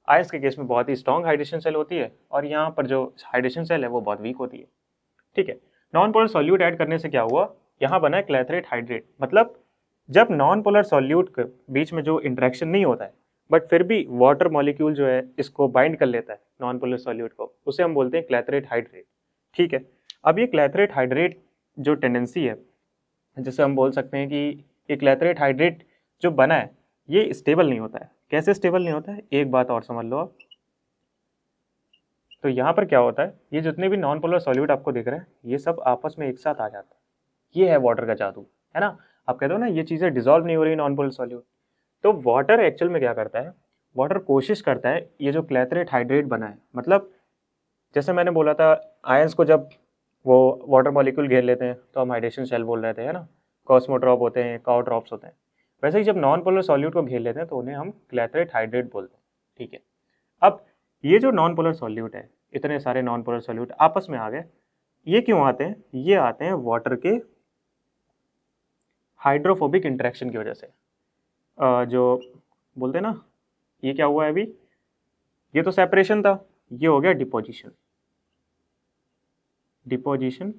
आयंस के केस में बहुत ही स्ट्रॉन्ग हाइड्रेशन सेल होती है, और यहाँ पर जो हाइड्रेशन सेल है वो बहुत वीक होती है। ठीक है, नॉन पोलर सॉल्यूट ऐड करने से क्या हुआ, यहाँ बना है क्लैथरेट हाइड्रेट। मतलब जब नॉन पोलर सॉल्यूट के बीच में जो इंटरेक्शन नहीं होता है, बट फिर भी वाटर मॉलिक्यूल जो है इसको बाइंड कर लेता है नॉन पोलर सॉल्यूट को, उसे हम बोलते हैं क्लैथरेट हाइड्रेट। ठीक है, अब ये क्लैथरेट हाइड्रेट जो टेंडेंसी है, जैसे हम बोल सकते हैं कि ये क्लैथरेट हाइड्रेट जो बना है ये स्टेबल नहीं होता है। कैसे स्टेबल नहीं होता है, एक बात और समझ लो आप। तो यहाँ पर क्या होता है, ये जितने भी नॉन पोलर सॉल्यूट आपको दिख रहे हैं ये सब आपस में एक साथ आ जाते हैं। ये है वाटर का जादू, है ना। आप कहते हो ना ये चीज़ें डिजॉल्व नहीं हो रही नॉन पोलर सॉल्यूट, तो वाटर एक्चुअल में क्या करता है, वाटर कोशिश करता है ये जो क्लैथरेट हाइड्रेट बना है, मतलब जैसे मैंने बोला था आयंस को जब वो वाटर मॉलिक्यूल घेर लेते हैं तो हम हाइड्रेशन सेल बोल रहे थे, है ना, कॉस्मोड्रॉप होते हैं, काउड्रॉप्स होते हैं। वैसे ही जब नॉन पोलर सॉल्यूट को घेर लेते हैं तो उन्हें हम क्लैथरेट हाइड्रेट बोलते हैं। ठीक है, अब ये जो नॉन पोलर सॉल्यूट है, इतने सारे नॉन पोलर सॉल्यूट आपस में आ गए, ये क्यों आते हैं, ये आते हैं वाटर के हाइड्रोफोबिक इंटरेक्शन की वजह से। जो बोलते हैं ना, ये क्या हुआ है अभी, ये तो सेपरेशन था, ये हो गया deposition. Deposition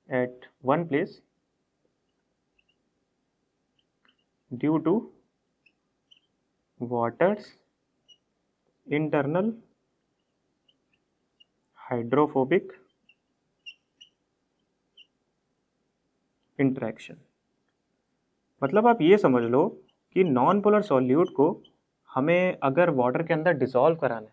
at one place due to water's internal hydrophobic interaction. मतलब आप ये समझ लो कि नॉन पोलर सॉल्यूट को हमें अगर वाटर के अंदर डिसॉल्व कराना है,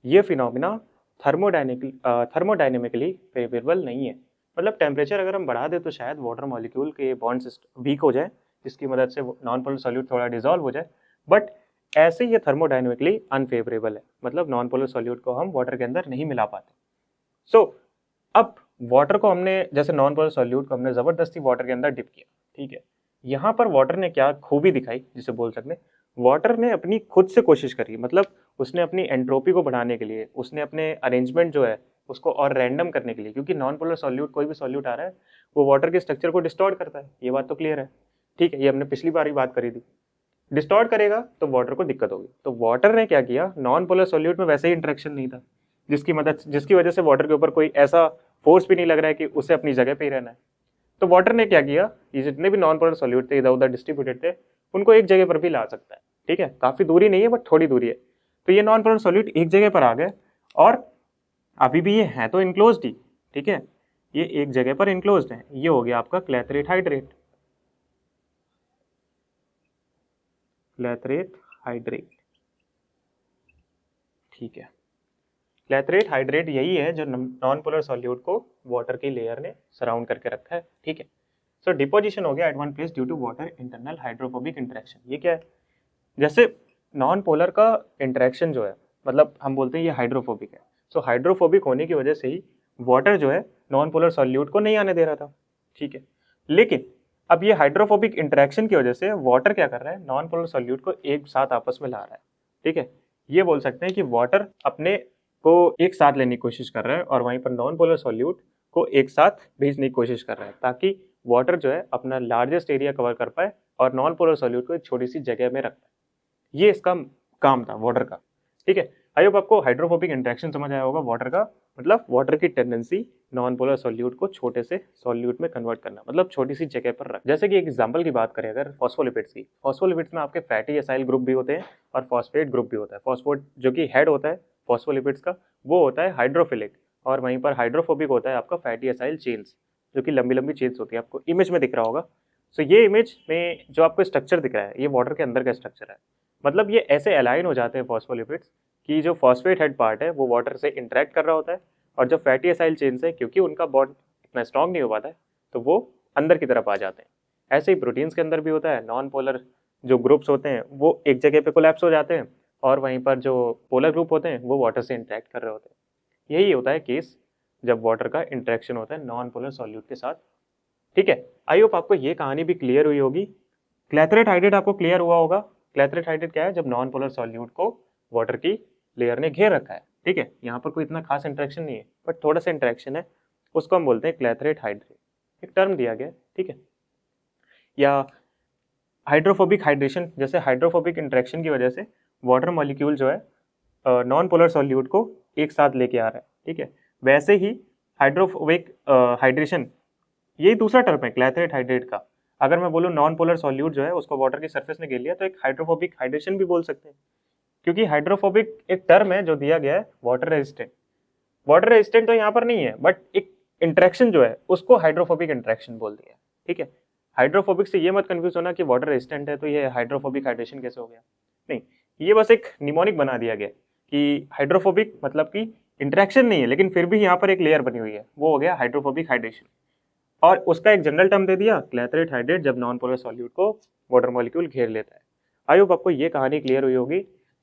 ये फिनोमिना थर्मोडाइनेमिकली फेवरेबल नहीं है। मतलब टेम्परेचर अगर हम बढ़ा दें तो शायद वाटर मॉलिक्यूल के बॉन्ड्स वीक हो जाए, जिसकी मदद से नॉन पोलर सॉल्यूट थोड़ा डिसॉल्व हो जाए, बट ऐसे ये थर्मोडाइनेमिकली अनफेवरेबल है, मतलब नॉन पोलर सॉल्यूट को हम वाटर के अंदर नहीं मिला पाते। सो अब वाटर को हमने, जैसे नॉन पोलर सॉल्यूट को हमने ज़बरदस्ती वाटर के अंदर डिप किया, ठीक है, यहाँ पर वाटर ने क्या खूबी दिखाई, जिसे बोल सकते हैं वाटर ने अपनी खुद से कोशिश करी, मतलब उसने अपनी एंट्रोपी को बढ़ाने के लिए, उसने अपने अरेंजमेंट जो है उसको और रैंडम करने के लिए, क्योंकि नॉन पोलर सॉल्यूट कोई भी सॉल्यूट आ रहा है वो वाटर के स्ट्रक्चर को डिस्टॉर्ट करता है, ये बात तो क्लियर है। ठीक है, ये हमने पिछली बार ही बात करी थी, डिस्टॉर्ट करेगा तो वाटर को दिक्कत होगी। तो वाटर ने क्या किया, नॉन पोलर सॉल्यूट में वैसे ही इंटरेक्शन नहीं था, जिसकी वजह से वाटर के ऊपर कोई ऐसा फोर्स भी नहीं लग रहा है कि उसे अपनी जगह पे ही रहना है। तो वाटर ने क्या किया, ये जितने भी नॉन पोलर सॉल्यूट थे इधर उधर डिस्ट्रीब्यूटेड थे, उनको एक जगह पर भी ला सकता है। ठीक है, काफी दूरी नहीं है बट थोड़ी दूरी है। तो ये नॉन पोलर सॉल्यूट एक जगह पर आ गए, और अभी भी ये है तो इनक्लोज्ड ही। ठीक है, ये एक जगह पर इनक्लोज्ड है, ये हो गया आपका क्लैथरेट हाइड्रेट। क्लैथरेट हाइड्रेट, ठीक है। क्लैथरेट हाइड्रेट यही है जो नॉन पोलर सॉल्यूट को वाटर की लेयर ने सराउंड करके रखा है, ठीक है। सो डिपोजिशन हो गया at one place due to water internal hydrophobic interaction. ये क्या है? जैसे नॉन पोलर का इंटरेक्शन जो है, मतलब हम बोलते हैं ये हाइड्रोफोबिक है। सो हाइड्रोफोबिक होने की वजह से ही वाटर जो है नॉन पोलर सॉल्यूट को नहीं आने दे रहा था, ठीक है। लेकिन अब ये हाइड्रोफोबिक इंटरेक्शन की वजह से वाटर क्या कर रहा है, नॉन पोलर सॉल्यूट को एक साथ आपस में ला रहा है, ठीक है। ये बोल सकते हैं कि वाटर अपने को एक साथ लेने की कोशिश कर रहा है और वहीं पर नॉन पोलर सॉल्यूट को एक साथ भेजने की कोशिश कर रहा है, ताकि वाटर जो है अपना लार्जेस्ट एरिया कवर कर पाए और नॉन पोलर सॉल्यूट को एक छोटी सी जगह में रख पाए। ये इसका काम था वाटर का, ठीक है। आई होप आपको हाइड्रोफोबिक इंटरेक्शन समझ आया होगा। वाटर का मतलब वाटर की टेंडेंसी नॉन पोलर सॉल्यूट को छोटे से सॉल्यूट में कन्वर्ट करना, मतलब छोटी सी जगह पर रख। जैसे कि एक एग्जांपल की बात करें अगर फॉस्फोलिपिड्स की, फॉस्फोलिपिड्स में आपके फैटी एसाइल ग्रुप भी होते हैं और फॉस्फेट ग्रुप भी होता है। फॉस्फोट जो कि हेड होता है फॉस्फोलिपिड्स का, वो होता है हाइड्रोफिलिक, और वहीं पर हाइड्रोफोबिक होता है आपका फैटी एसाइल चेन्स, जो कि लंबी लंबी चेन्स होती है, आपको इमेज में दिख रहा होगा। सो ये इमेज में जो आपको स्ट्रक्चर दिख रहा है, ये वाटर के अंदर का स्ट्रक्चर है। मतलब ये ऐसे अलाइन हो जाते हैं फॉस्फोलिपिड्स कि जो फॉस्फेट हेड पार्ट है वो वाटर से इंटरेक्ट कर रहा होता है, और जो फैटी एसाइल चेन्स है क्योंकि उनका बॉन्ड इतना स्ट्रॉन्ग नहीं हो पाता है तो वो अंदर की तरफ आ जाते हैं। ऐसे ही प्रोटीन्स के अंदर भी होता है, नॉन पोलर जो ग्रुप्स होते हैं वो एक जगह पे कोलैप्स हो जाते हैं, और वहीं पर जो पोलर ग्रुप होते हैं वो वाटर से इंटरेक्ट कर रहे होते हैं। यही होता है केस जब वाटर का इंटरेक्शन होता है नॉन पोलर सॉल्यूट के साथ, ठीक है। आई होप आपको ये कहानी भी क्लियर हुई होगी। क्लैथरेट हाइड्रेट आपको क्लियर हुआ होगा। क्लैथरेट हाइड्रेट क्या है? जब नॉन पोलर सॉल्यूट को वाटर की लेयर ने घेर रखा है, ठीक है। यहाँ पर कोई इतना खास इंटरेक्शन नहीं है, बट थोड़ा सा इंटरेक्शन है, उसको हम बोलते हैं क्लैथरेट हाइड्रेट। एक टर्म दिया गया है, ठीक है। या हाइड्रोफोबिक हाइड्रेशन, जैसे हाइड्रोफोबिक इंटरेक्शन की वजह से वाटर मॉलिक्यूल जो है नॉन पोलर सॉल्यूट को एक साथ लेके आ रहा है, ठीक है। वैसे ही हाइड्रोफोबिक हाइड्रेशन, यही दूसरा टर्म है क्लैथरेट हाइड्रेट का। अगर मैं बोलूँ नॉन पोलर सॉल्यूट जो है उसको वाटर की सरफेस ने घेर लिया, तो एक हाइड्रोफोबिक हाइड्रेशन भी बोल सकते हैं, क्योंकि हाइड्रोफोबिक एक टर्म है जो दिया गया है वाटर रेजिस्टेंट। वाटर रेजिस्टेंट तो यहाँ पर नहीं है, बट एक इंटरेक्शन जो है उसको हाइड्रोफोबिक इंटरेक्शन बोल दिया, ठीक है। हाइड्रोफोबिक से ये मत कंफ्यूज होना कि वाटर रेजिस्टेंट है तो ये हाइड्रोफोबिक हाइड्रेशन कैसे हो गया, नहीं। ये बस एक निमोनिक बना दिया गया कि हाइड्रोफोबिक मतलब कि इंटरेक्शन नहीं है, लेकिन फिर भी यहाँ पर एक लेयर बनी हुई है, वो हो गया हाइड्रोफोबिक हाइड्रेशन। और उसका एक जनरल टर्म दे दिया क्लैथरेट हाइड्रेट, जब नॉन पोलर सॉल्यूट को वाटर मॉलिक्यूल घेर लेता है। आई होप आपको ये कहानी क्लियर हुई होगी,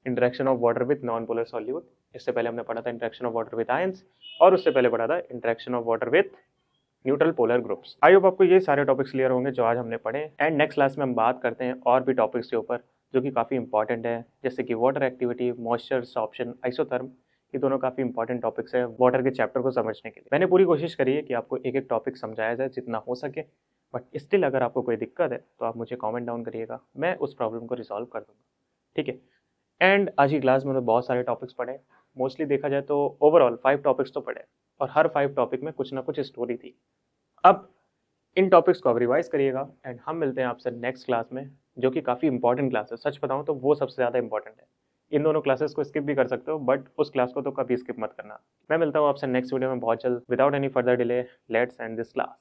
interaction of water with non polar solute. इससे पहले हमने पढ़ा था interaction of water with ions, और उससे पहले पढ़ा था interaction of water with neutral polar groups. I hope आपको ये सारे टॉपिक्स क्लियर होंगे जो आज हमने पढ़े। एंड नेक्स्ट क्लास में हम बात करते हैं और भी टॉपिक्स के ऊपर जो कि काफ़ी इंपॉर्टेंट है, जैसे कि water activity, moisture sorption, isotherm. ये दोनों काफ़ी इंपॉर्टेंट टॉपिक्स है वाटर के चैप्टर को समझने के लिए। मैंने पूरी कोशिश करी है कि आपको एक एक टॉपिक समझाया जाए जितना हो सके, बट स्टिल अगर आपको कोई दिक्कत है तो आप मुझे कमेंट डाउन करिएगा, मैं उस प्रॉब्लम को रिजॉल्व कर दूंगा, ठीक है। एंड आज की क्लास में तो बहुत सारे टॉपिक्स पढ़े, मोस्टली देखा जाए तो ओवरऑल 5 टॉपिक्स तो पढ़े, और हर 5 टॉपिक में कुछ ना कुछ स्टोरी थी। अब इन टॉपिक्स को आप रिवाइज करिएगा, एंड हम मिलते हैं आपसे नेक्स्ट क्लास में, जो कि काफ़ी इंपॉर्टेंट क्लास है। सच बताऊं तो वो सबसे ज़्यादा इंपॉर्टेंट है। इन दोनों क्लासेस को स्किप भी कर सकते हो, बट उस क्लास को तो कभी स्किप मत करना। मैं मिलता हूँ आपसे नेक्स्ट वीडियो में बहुत जल्द। Without any further delay, let's end this class.